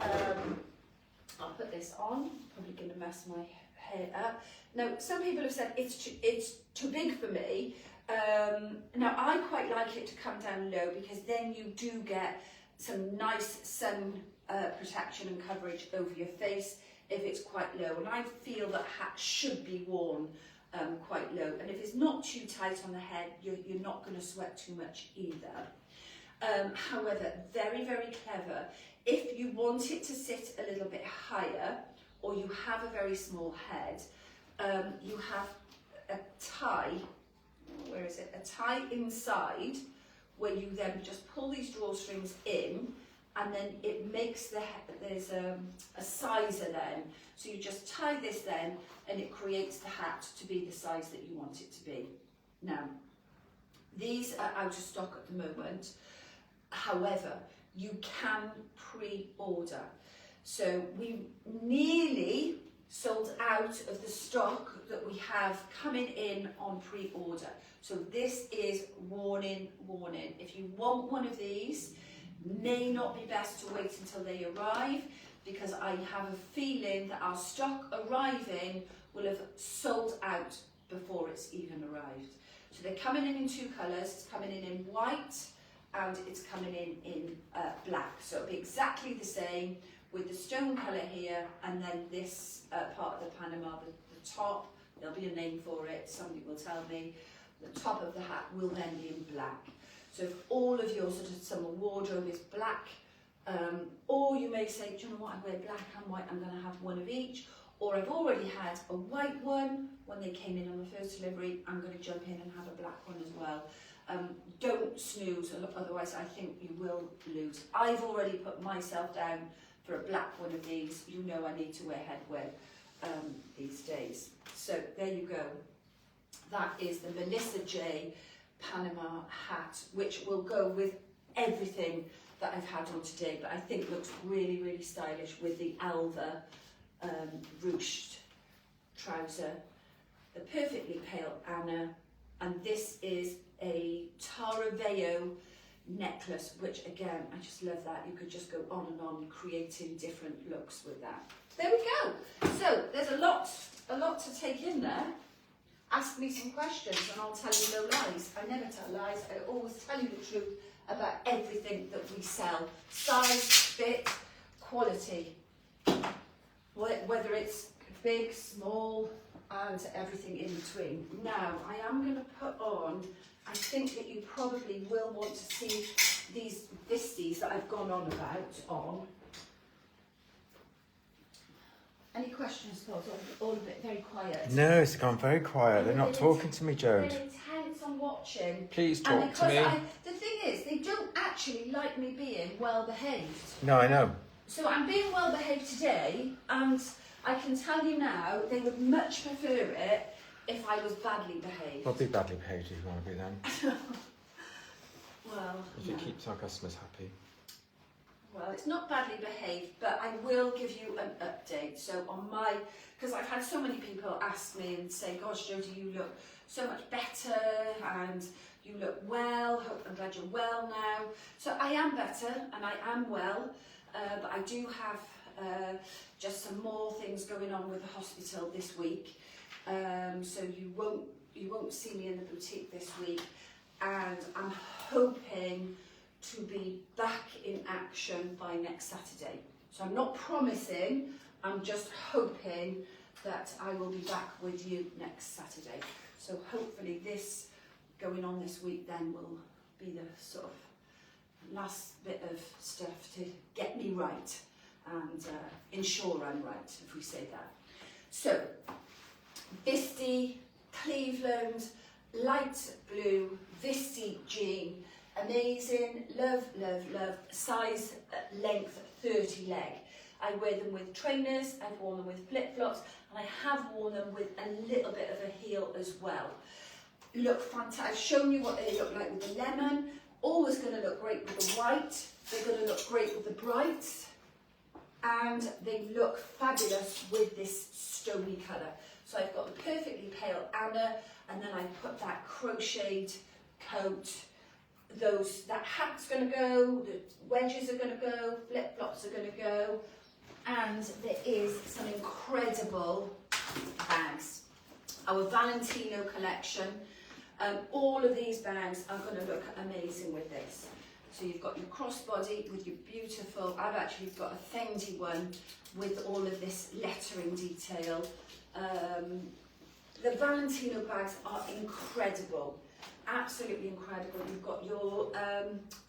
I'll put this on, probably going to mess my hair up. Now, some people have said it's too big for me. Now, I quite like it to come down low, because then you do get some nice sun protection and coverage over your face if it's quite low. And I feel that hats should be worn quite low. And if it's not too tight on the head, you're not going to sweat too much either. However, very, very clever. If you want it to sit a little bit higher, or you have a very small head, you have a tie, where is it? A tie inside, where you then just pull these drawstrings in, and then it makes there's a sizer then. So you just tie this then, and it creates the hat to be the size that you want it to be. Now, these are out of stock at the moment. However, you can pre-order. So we nearly sold out of the stock that we have coming in on pre-order. So this is warning, warning. If you want one of these, may not be best to wait until they arrive, because I have a feeling that our stock arriving will have sold out before it's even arrived. So they're coming in two colours. It's coming in white, and it's coming in black. So it'll be exactly the same with the stone colour here, and then this part of the Panama, the top, there'll be a name for it, somebody will tell me. The top of the hat will then be in black. So if all of your sort of summer wardrobe is black, or you may say, do you know what, I wear black and white, I'm going to have one of each. Or I've already had a white one when they came in on the first delivery, I'm going to jump in and have a black one as well. Don't snooze, otherwise I think you will lose. I've already put myself down for a black one of these. You know I need to wear headwear these days. So there you go. That is the Malissa J Panama hat, which will go with everything that I've had on today, but I think looks really, really stylish with the Alva ruched trouser, the perfectly pale Anna, and this is a Taraveo necklace, which again, I just love that. You could just go on and on creating different looks with that. There we go. So there's a lot to take in there. Ask me some questions and I'll tell you no lies. I never tell lies. I always tell you the truth about everything that we sell. Size, fit, quality. Whether it's big, small, and everything in between. Now, I am going to put on, I think that you probably will want to see these visties that I've gone on about on. Any questions, Paul? All a bit very quiet. No, it's gone very quiet. They're not talking to me, Jode. They're intense on watching. Please talk to me. The thing is, they don't actually like me being well behaved. No, I know. So I'm being well behaved today, and I can tell you now, they would much prefer it if I was badly behaved. Well, be badly behaved if you want to be then. Well, If it keeps our customers happy. Well, it's not badly behaved, but I will give you an update. So on my, because I've had so many people ask me and say, gosh, Jodie, you look so much better and you look well. I'm glad you're well now. So I am better and I am well, but I do have just some more things going on with the hospital this week. So you won't see me in the boutique this week, and I'm hoping to be back in action by next Saturday. So I'm not promising, I'm just hoping that I will be back with you next Saturday. So hopefully this going on this week then will be the sort of last bit of stuff to get me right and ensure I'm right, if we say that. So, Visty, Cleveland, light blue, Visty jean, amazing, love, love, love, size, length 30 leg. I wear them with trainers, I've worn them with flip-flops, and I have worn them with a little bit of a heel as well. Look fantastic. I've shown you what they look like with the lemon. Always going to look great with the white. They're going to look great with the brights. And they look fabulous with this stony colour. So I've got the perfectly pale Anna, and then I put that crocheted coat. That hat's going to go, the wedges are going to go, flip-flops are going to go, and there is some incredible bags. Our Valentino collection, all of these bags are going to look amazing with this. So you've got your crossbody with your beautiful, I've actually got a Fendi one with all of this lettering detail. The Valentino bags are incredible. Absolutely incredible. You've got your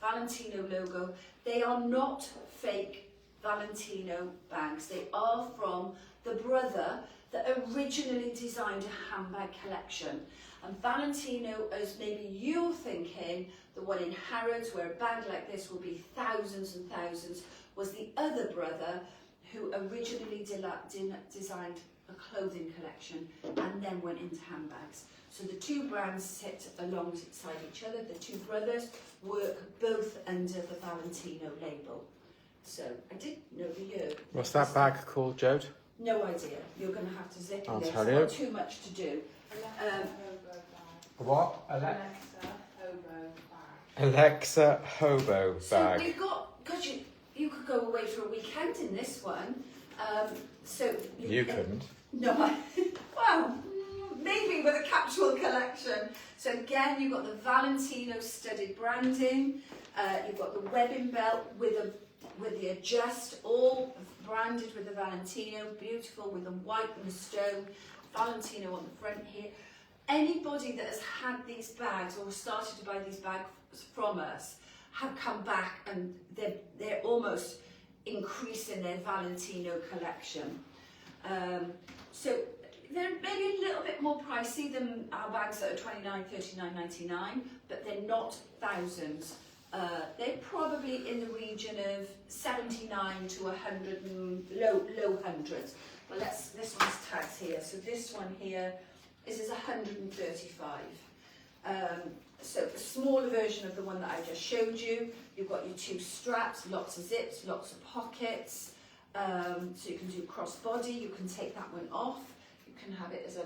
Valentino logo. They are not fake Valentino bags. They are from the brother that originally designed a handbag collection. And Valentino, as maybe you're thinking, the one in Harrods where a bag like this will be thousands and thousands, was the other brother who originally designed a clothing collection and then went into handbags. So the two brands sit alongside each other. The two brothers work both under the Valentino label. So I didn't know the year. What's that bag called, Jode? No idea. You're going to have to zip I'll this. tell I've you. got too much to do. What? Alexa Hobo bag. Alexa Hobo bag. So we've got, God, you could go away for a weekend in this one. So You couldn't. No, well, maybe with a capsule collection. So again, you've got the Valentino studded branding. You've got the webbing belt with the adjust, all branded with the Valentino, beautiful with the white and the stone. Valentino on the front here. Anybody that has had these bags or started to buy these bags from us have come back and they're almost increasing their Valentino collection. So they're maybe a little bit more pricey than our bags that are $29, $39.99, but they're not thousands. They're probably in the region of 79 to 100 and low hundreds. Well, this one's tagged here. So this one here is 135. So the smaller version of the one that I just showed you. You've got your two straps, lots of zips, lots of pockets. So you can do crossbody, you can take that one off, you can have it as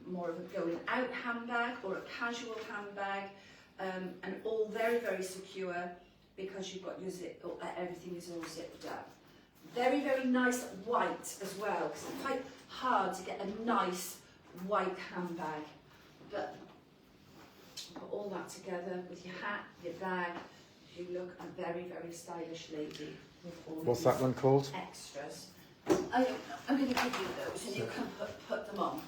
more of a going out handbag or a casual handbag. and all very, very secure because you've got your zip, everything is all zipped up. Very, very nice white as well, because it's quite hard to get a nice white handbag. But put all that together with your hat, your bag, you look a very, very stylish lady with all What's these that one called? extras. I'm going to give you those and you can put them on.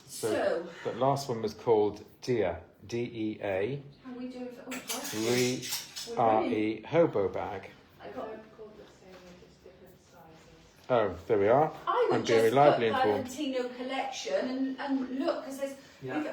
So, the last one was called Dea, D-E-A, how are we doing for, Re-R-E, hobo bag. I got called the same, they're just different sizes. Oh, there we are. I would I'm being just reliably put informed. Valentino collection and look, because there's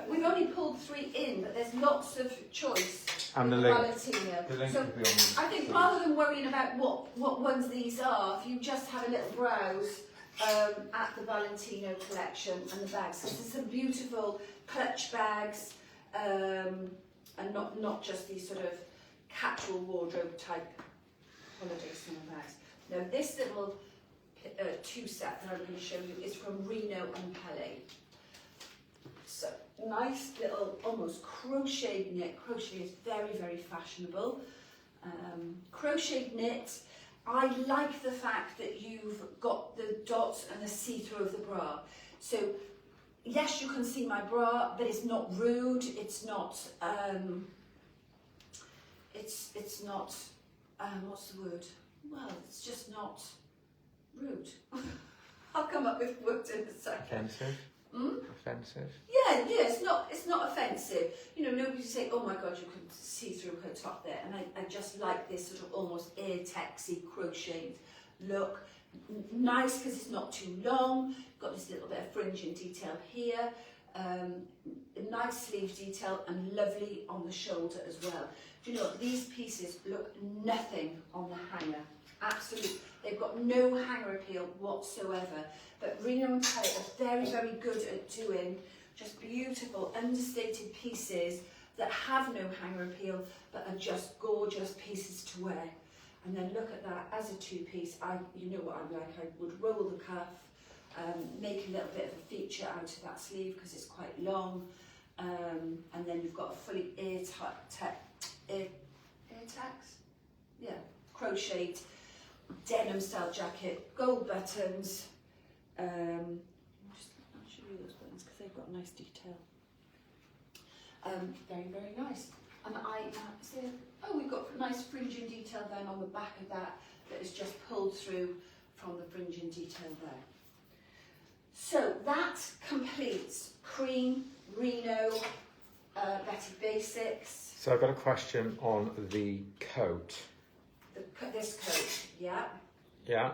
we've only pulled 3 in, but there's lots of choice. And the with link. Valentino. The link So will be on the I think rather than worrying about what ones these are, if you just have a little browse at the Valentino collection and the bags, because there's some beautiful clutch bags and not just these sort of capsule wardrobe type holiday summer bags. Now this little 2 set that I'm going to show you is from Rino and Pelle. So nice little almost crocheted knit. Crochet is very, very fashionable. Crocheted knit. I like the fact that you've got the dots and the see-through of the bra. So yes, you can see my bra, but it's not rude. It's not. It's not. What's the word? Well, it's just not rude. I'll come up with words in a second. Offensive? Offensive? Yeah, it's not offensive. You know, nobody say, oh my God, you can see through her top there. And I just like this sort of almost air-taxi crocheted look. Nice because it's not too long. Got this little bit of fringing detail here. A nice sleeve detail and lovely on the shoulder as well. Do you know, these pieces look nothing on the hanger. Absolutely. They've got no hanger appeal whatsoever. But Rino and Pelle are very, very good at doing just beautiful, understated pieces that have no hanger appeal, but are just gorgeous pieces to wear. And then look at that as a 2-piece. You know what I'm like. I would roll the cuff, make a little bit of a feature out of that sleeve because it's quite long. And then you've got a fully crocheted denim style jacket, gold buttons. I'll show you those buttons because they've got a nice detail. Very, very nice. And we've got nice fringing detail then on the back of that is just pulled through from the fringing detail there. So that completes cream, Rino, Betty Basics. So I've got a question on the coat. This coat, yeah. Yeah,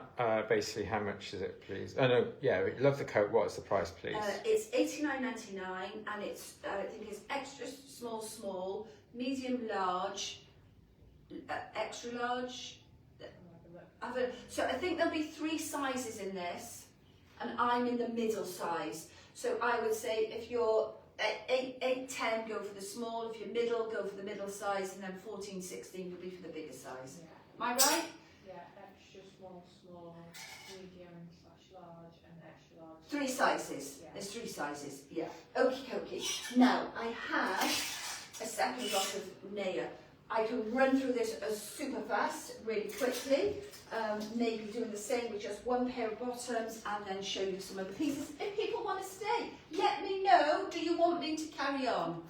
basically how much is it, please? Oh no, yeah, love the coat. What is the price, please? It's $89.99 and it's I think it's extra small, medium large, extra large. So I think there'll be 3 sizes in this, and I'm in the middle size. So I would say if you're 8, 10, go for the small. If you're middle, go for the middle size, and then 14, 16 will be for the bigger size. Yeah. Am I right? Yeah, extra small, medium/large, and extra large. 3 sizes. Yeah. There's 3 sizes. Yeah. Okie dokie. Now I have a second lot of Naya. I can run through this as super fast, really quickly. Maybe doing the same with just 1 pair of bottoms, and then show you some other pieces. If people want to stay, let me know. Do you want me to carry on?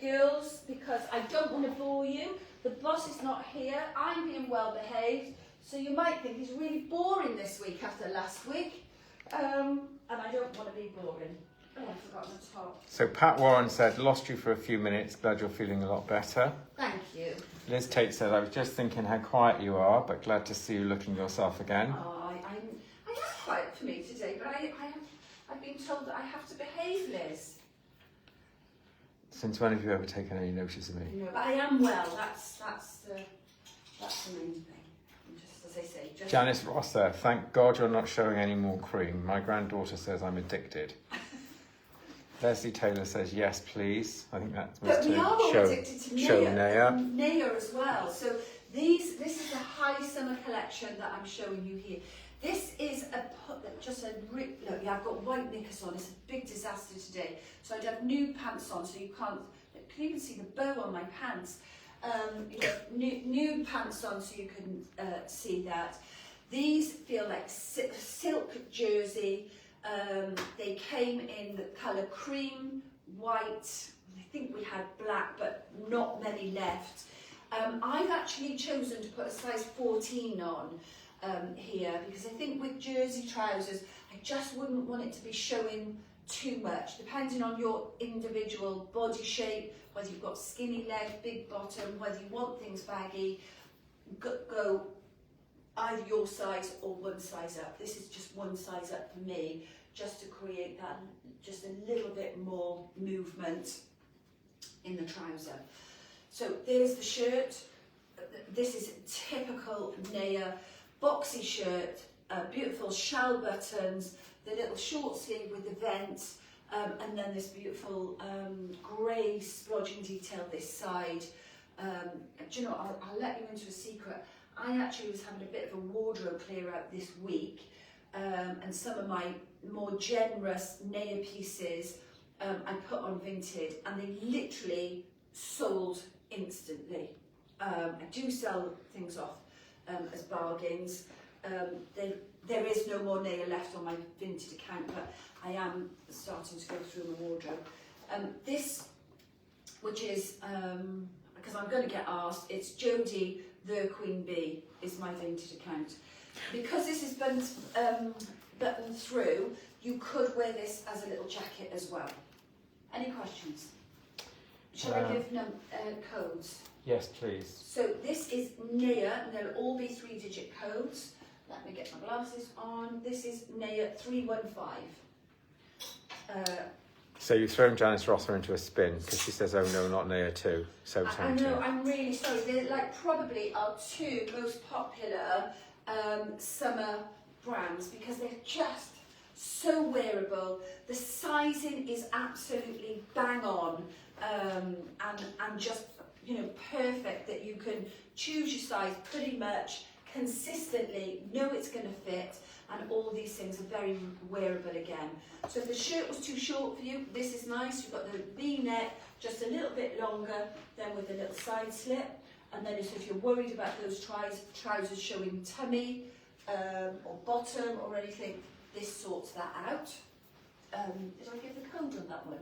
Girls, because I don't want to bore you. The boss is not here. I'm being well behaved. So you might think he's really boring this week after last week. And I don't want to be boring. Oh, I've forgotten the top. So Pat Warren said, lost you for a few minutes. Glad you're feeling a lot better. Thank you. Liz Tate said, I was just thinking how quiet you are, but glad to see you looking yourself again. Oh, I am quiet for me today, but I've been told that I have to behave, Liz. Since when have you ever taken any notice of me? No, but I am well. That's the main thing. And just as I say, just Janice Rosser, thank God you're not showing any more cream. My granddaughter says I'm addicted. Leslie Taylor says, yes, please. I think that was But we are all to addicted to show Naya. Naya. Naya as well. So this is the high summer collection that I'm showing you here. This is look, yeah, I've got white knickers on. It's a big disaster today. So I'd have new pants on, so you can't can even see the bow on my pants. You know, new pants on so you can see that. These feel like silk jersey. They came in the colour cream, white, I think we had black, but not many left. I've actually chosen to put a size 14 on here because I think with jersey trousers, I just wouldn't want it to be showing too much, depending on your individual body shape, whether you've got skinny leg, big bottom, whether you want things baggy, go either your size or one size up. This is just one size up for me, just to create that, just a little bit more movement in the trouser. So there's the shirt. This is typical Naya boxy shirt, beautiful shell buttons, the little short sleeve with the vent, and then this beautiful grey splodging detail this side. Do you know, I'll let you into a secret. I actually was having a bit of a wardrobe clear out this week, and some of my more generous Naya pieces I put on Vinted, and they literally sold instantly. I do sell things off as bargains. There is no more Naya left on my Vinted account, but I am starting to go through my wardrobe. This, which is, because I'm going to get asked, it's Jodie the Queen Bee is my Vinted account. Because this is buttoned through, you could wear this as a little jacket as well. Any questions? Shall I give codes? Yes, please. So this is Naya, and they'll all be 3-digit codes. Let me get my glasses on. This is Naya 315. So you've thrown Janice Rother into a spin because she says, "Oh no, not Naya 2." So I tempting. know, I'm really sorry. They're like probably our two most popular summer brands because they're just so wearable. The sizing is absolutely bang on, and just, you know, perfect, that you can choose your size pretty much consistently, know it's going to fit, and all these things are very wearable again. So if the shirt was too short for you, this is nice. You've got the V-neck, just a little bit longer, then with a little side slip. And then if you're worried about those trousers showing tummy or bottom or anything, this sorts that out. Did I give the code on that one?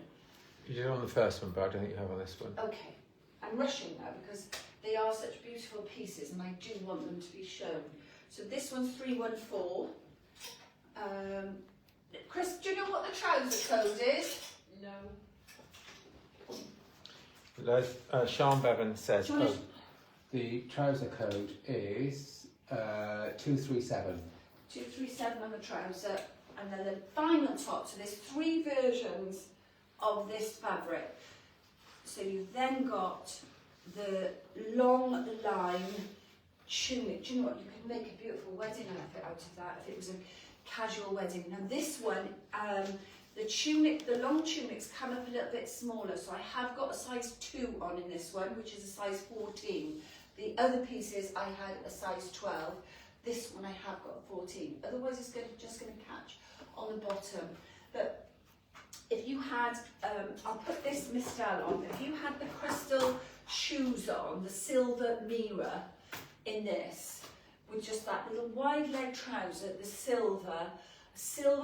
You did on the first one, but I don't think you have on this one. Okay. I'm rushing now because they are such beautiful pieces and I do want them to be shown. So this one's 314. Chris, do you know what the trouser code is? No. Sean Bevan says, Do you wanna- the trouser code is 237. 237 on the trouser, and then the final top. So there's 3 versions of this fabric. So you've then got the long line tunic. Do you know what? You could make a beautiful wedding outfit out of that if it was a casual wedding. Now this one, the long tunics come up a little bit smaller, so I have got a size 2 on in this one, which is a size 14. The other pieces I had a size 12. This one I have got a 14. Otherwise it's just going to catch on the bottom. But if you had, I'll put this Mistel on, if you had the crystal shoes on, the silver mirror in this, with just that little wide leg trouser, the silver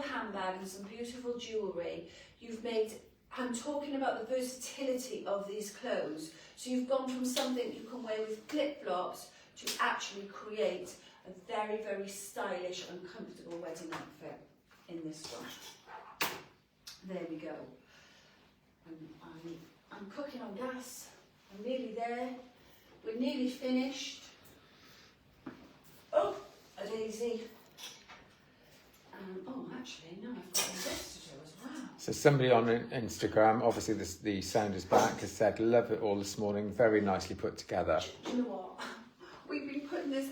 handbag and some beautiful jewellery, you've made, I'm talking about the versatility of these clothes. So you've gone from something you can wear with flip-flops to actually create a very, very stylish and comfortable wedding outfit in this one. There we go. I'm cooking on gas. I'm nearly there. We're nearly finished. Oh, a daisy. Oh, actually, no, I've got this to do as well. So somebody on Instagram, obviously the sound is back, has said, "Love it all this morning, very nicely put together." Do you know what? We've been putting this,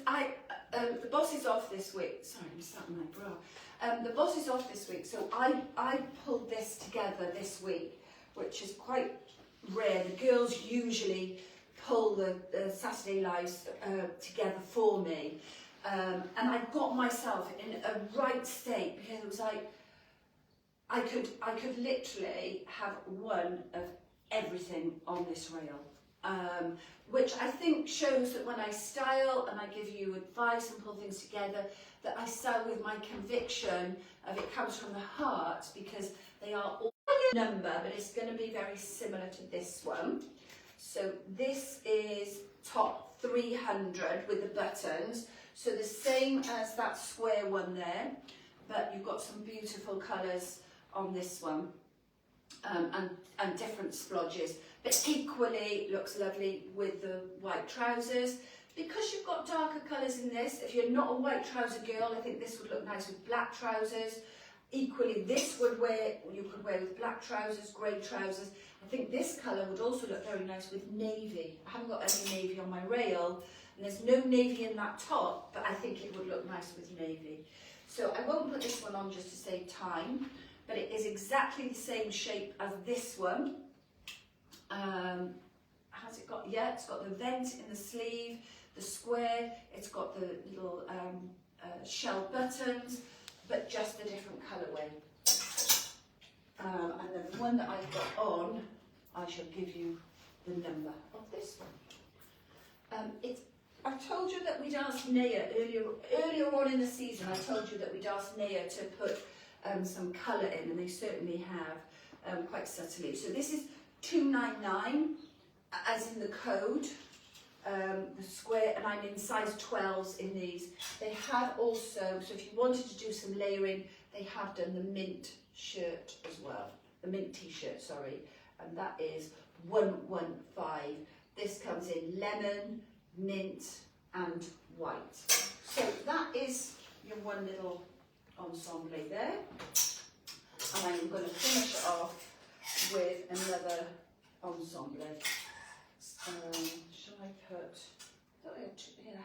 the boss is off this week. Sorry, I'm sat in my bra. The boss is off this week, so I pulled this together this week, which is quite rare. The girls usually pull the Saturday lives together for me. And I got myself in a right state because it was like, I could literally have one of everything on this rail. Which I think shows that when I style and I give you advice and pull things together, that I style with my conviction of it comes from the heart, because they are all a number, but it's going to be very similar to this one. So this is top 300 with the buttons, so the same as that square one there, but you've got some beautiful colours on this one, and different splodges, but equally looks lovely with the white trousers. Because you've got darker colours in this, if you're not a white trouser girl, I think this would look nice with black trousers. Equally, this you could wear with black trousers, grey trousers. I think this colour would also look very nice with navy. I haven't got any navy on my rail, and there's no navy in that top, but I think it would look nice with navy. So I won't put this one on just to save time, but it is exactly the same shape as this one. Has it got, yeah, it's got the vent in the sleeve, the square, it's got the little shell buttons, but just a different colourway. And then the one that I've got on, I shall give you the number of this one. I told you that we'd asked Naya earlier on in the season. I told you that we'd asked Naya to put some colour in, and they certainly have, quite subtly. So this is 299, as in the code, the square, and I'm in size 12s in these. They have also, so if you wanted to do some layering, they have done the mint shirt as well, the mint t-shirt, sorry, and that is 115. This comes in lemon, mint and white. So that is your one little ensemble there, and I'm going to finish it off with another ensemble. Shall I put, I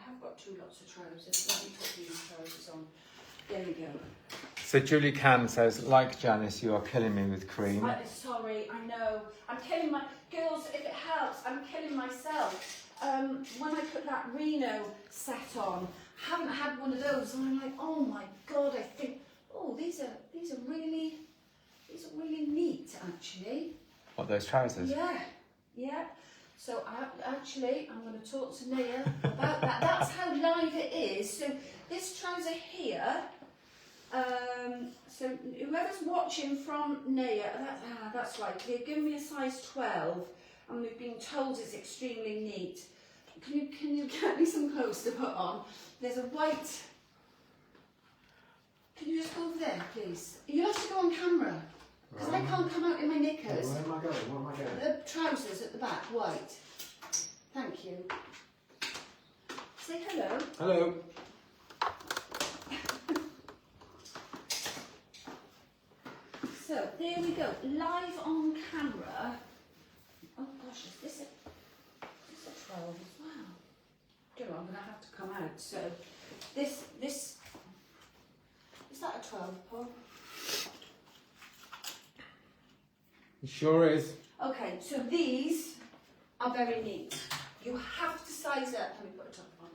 have got two lots of trousers. Let me put these trousers on. There we go. So Julie Can says, like Janice, you are killing me with cream. Sorry, I know. I'm killing my, girls, if it helps, I'm killing myself. When I put that Rino set on, I haven't had one of those, and I'm like, oh my God, I think, oh, these are really neat, actually. What, those trousers? Yeah, yeah. So I'm going to talk to Naya about that. That's how live it is. So this trouser here, so whoever's watching from Naya, that's right, they've given me a size 12, and we've been told it's extremely neat. Can you get me some clothes to put on? There's a white, can you just go over there, please? You have to go on camera, because I can't come out in my knickers. Where am I going? Where am I going? The trousers at the back, white. Thank you. Say hello. Hello. So there we go, live on camera. Oh gosh, is this a 12 as well? Do you know, I'm going to have to come out. So this is that a 12, Paul? It sure is. Okay, so these are very neat. You have to size up. Let me put a top on.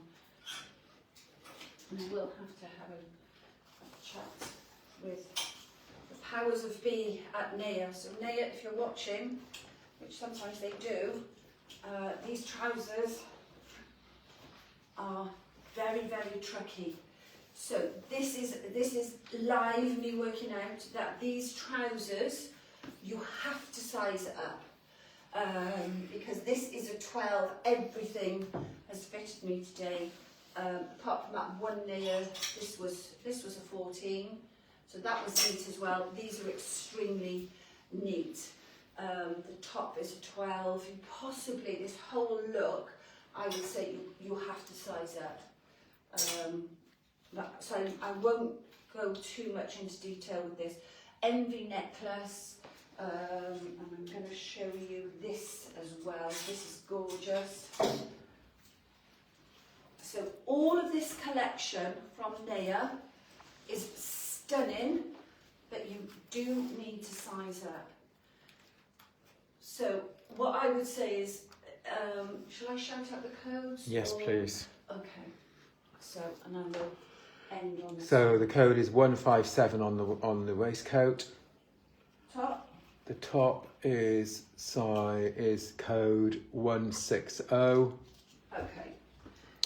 And I will have to have a chat with the powers of be at Naya. So Naya, if you're watching, which sometimes they do, these trousers are very, very tricky. So this is live, me working out that these trousers, you have to size it up, because this is a 12. Everything has fitted me today, apart from that one layer. This was a 14, so that was neat as well. These are extremely neat. The top is a 12. And possibly this whole look, I would say you have to size up. So I won't go too much into detail with this. Envy necklace. And I'm going to show you this as well. This is gorgeous. So all of this collection from Naya is stunning, but you do need to size up. So what I would say is, shall I shout out the codes? Yes, please. Okay. So, and I will end on this. So the code is 157 on the waistcoat. Top. The top is code 160. Okay.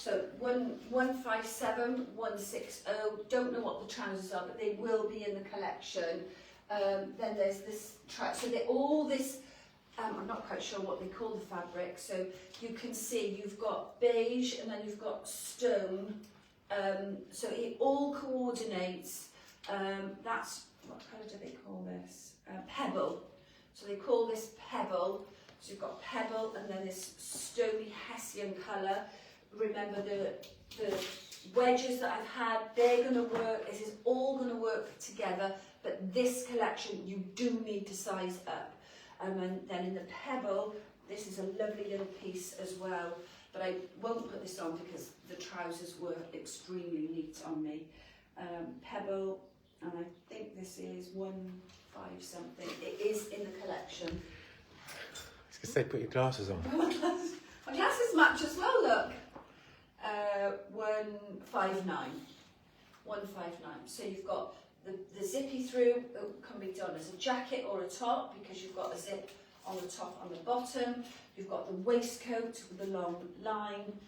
So 157, 160. Don't know what the trousers are, but they will be in the collection. Then there's this so they're all this. I'm not quite sure what they call the fabric. So you can see you've got beige and then you've got stone. So it all coordinates. That's what colour do they call this? Pebble. So they call this pebble. So you've got pebble and then this stony Hessian colour. Remember the wedges that I've had, they're going to work. This is all going to work together. But this collection, you do need to size up. And then in the pebble, this is a lovely little piece as well. But I won't put this on because the trousers were extremely neat on me. Pebble, and I think this is 15 something. It is in the collection. I was going to say, put your glasses on. My glasses match as well, look. 159. 159. So you've got the zippy through, can be done as a jacket or a top because you've got a zip on the top and the bottom. You've got the waistcoat with the long line.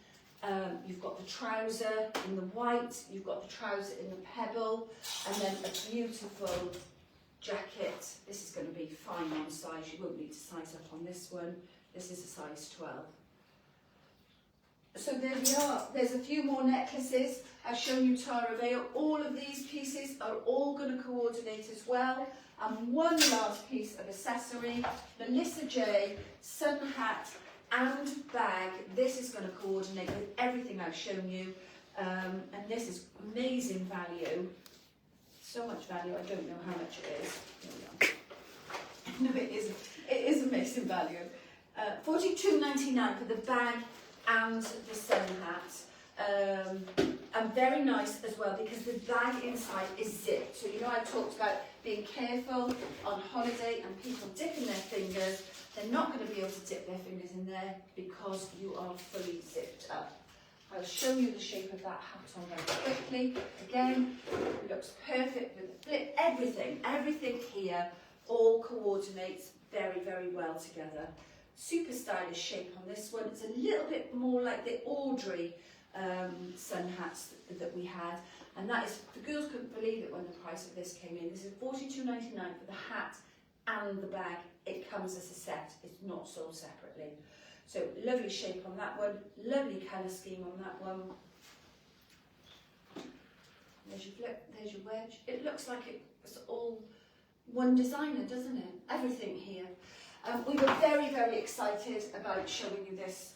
You've got the trouser in the white. You've got the trouser in the pebble. And then a beautiful jacket. This is going to be fine on size. You won't need to size up on this one. This is a size 12. So there we are. There's a few more necklaces. I've shown you Tara Veil. All of these pieces are all going to coordinate as well. And one last piece of accessory, Melissa J, sun hat and bag. This is going to coordinate with everything I've shown you. And this is amazing value. So much value, I don't know how much it is. No, it isn't. It is amazing value. $42.99 for the bag and the sun hat. And very nice as well because the bag inside is zipped. So you know I talked about being careful on holiday and people dipping their fingers. They're not going to be able to dip their fingers in there because you are fully zipped up. I'll show you the shape of that hat on very quickly. Again, it looks perfect with the flip. Everything here all coordinates very, very well together. Super stylish shape on this one. It's a little bit more like the Audrey sun hats that we had, and that is, the girls couldn't believe it when the price of this came in. This is $42.99 for the hat and the bag. It comes as a set. It's not sold separately. So lovely shape on that one. Lovely colour scheme on that one. There's your flip. There's your wedge. It looks like it's all one designer, doesn't it? Everything here. We were very, very excited about showing you this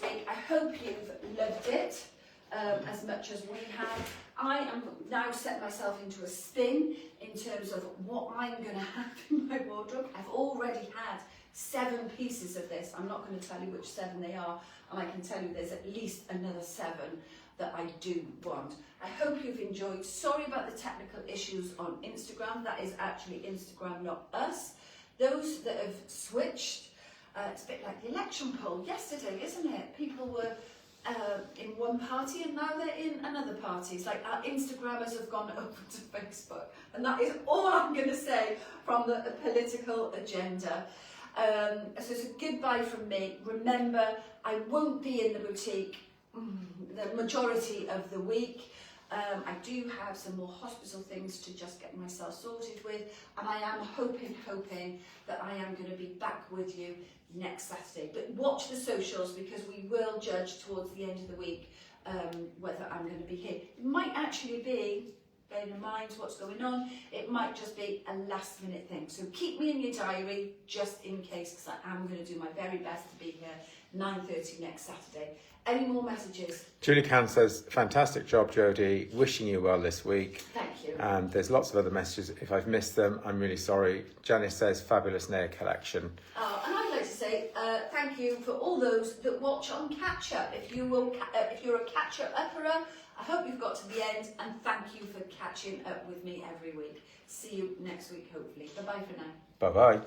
week. I hope you've loved it as much as we have. I am now set myself into a spin in terms of what I'm going to have in my wardrobe. I've already had 7 pieces of this. I'm not going to tell you which 7 they are, and I can tell you there's at least another 7 that I do want. I hope you've enjoyed. Sorry about the technical issues on Instagram. That is actually Instagram, not us. Those that have switched, it's a bit like the election poll yesterday, isn't it? People were in one party and now they're in another party. It's like our Instagrammers have gone over to Facebook. And that is all I'm going to say from the political agenda. So it's a goodbye from me. Remember, I won't be in the boutique the majority of the week. I do have some more hospital things to just get myself sorted with, and I am hoping that I am going to be back with you next Saturday. But watch the socials because we will judge towards the end of the week whether I'm going to be here. It might actually be, bearing in mind what's going on, it might just be a last minute thing. So keep me in your diary just in case, because I am going to do my very best to be here 9:30 next Saturday. Any more messages? Julie Can says, fantastic job, Jodie. Wishing you well this week. Thank you. And there's lots of other messages. If I've missed them, I'm really sorry. Janice says, fabulous Naya collection. And I'd like to say thank you for all those that watch on Catch Up. If you're a Catch Up upperer, I hope you've got to the end, and thank you for catching up with me every week. See you next week, hopefully. Bye-bye for now. Bye-bye.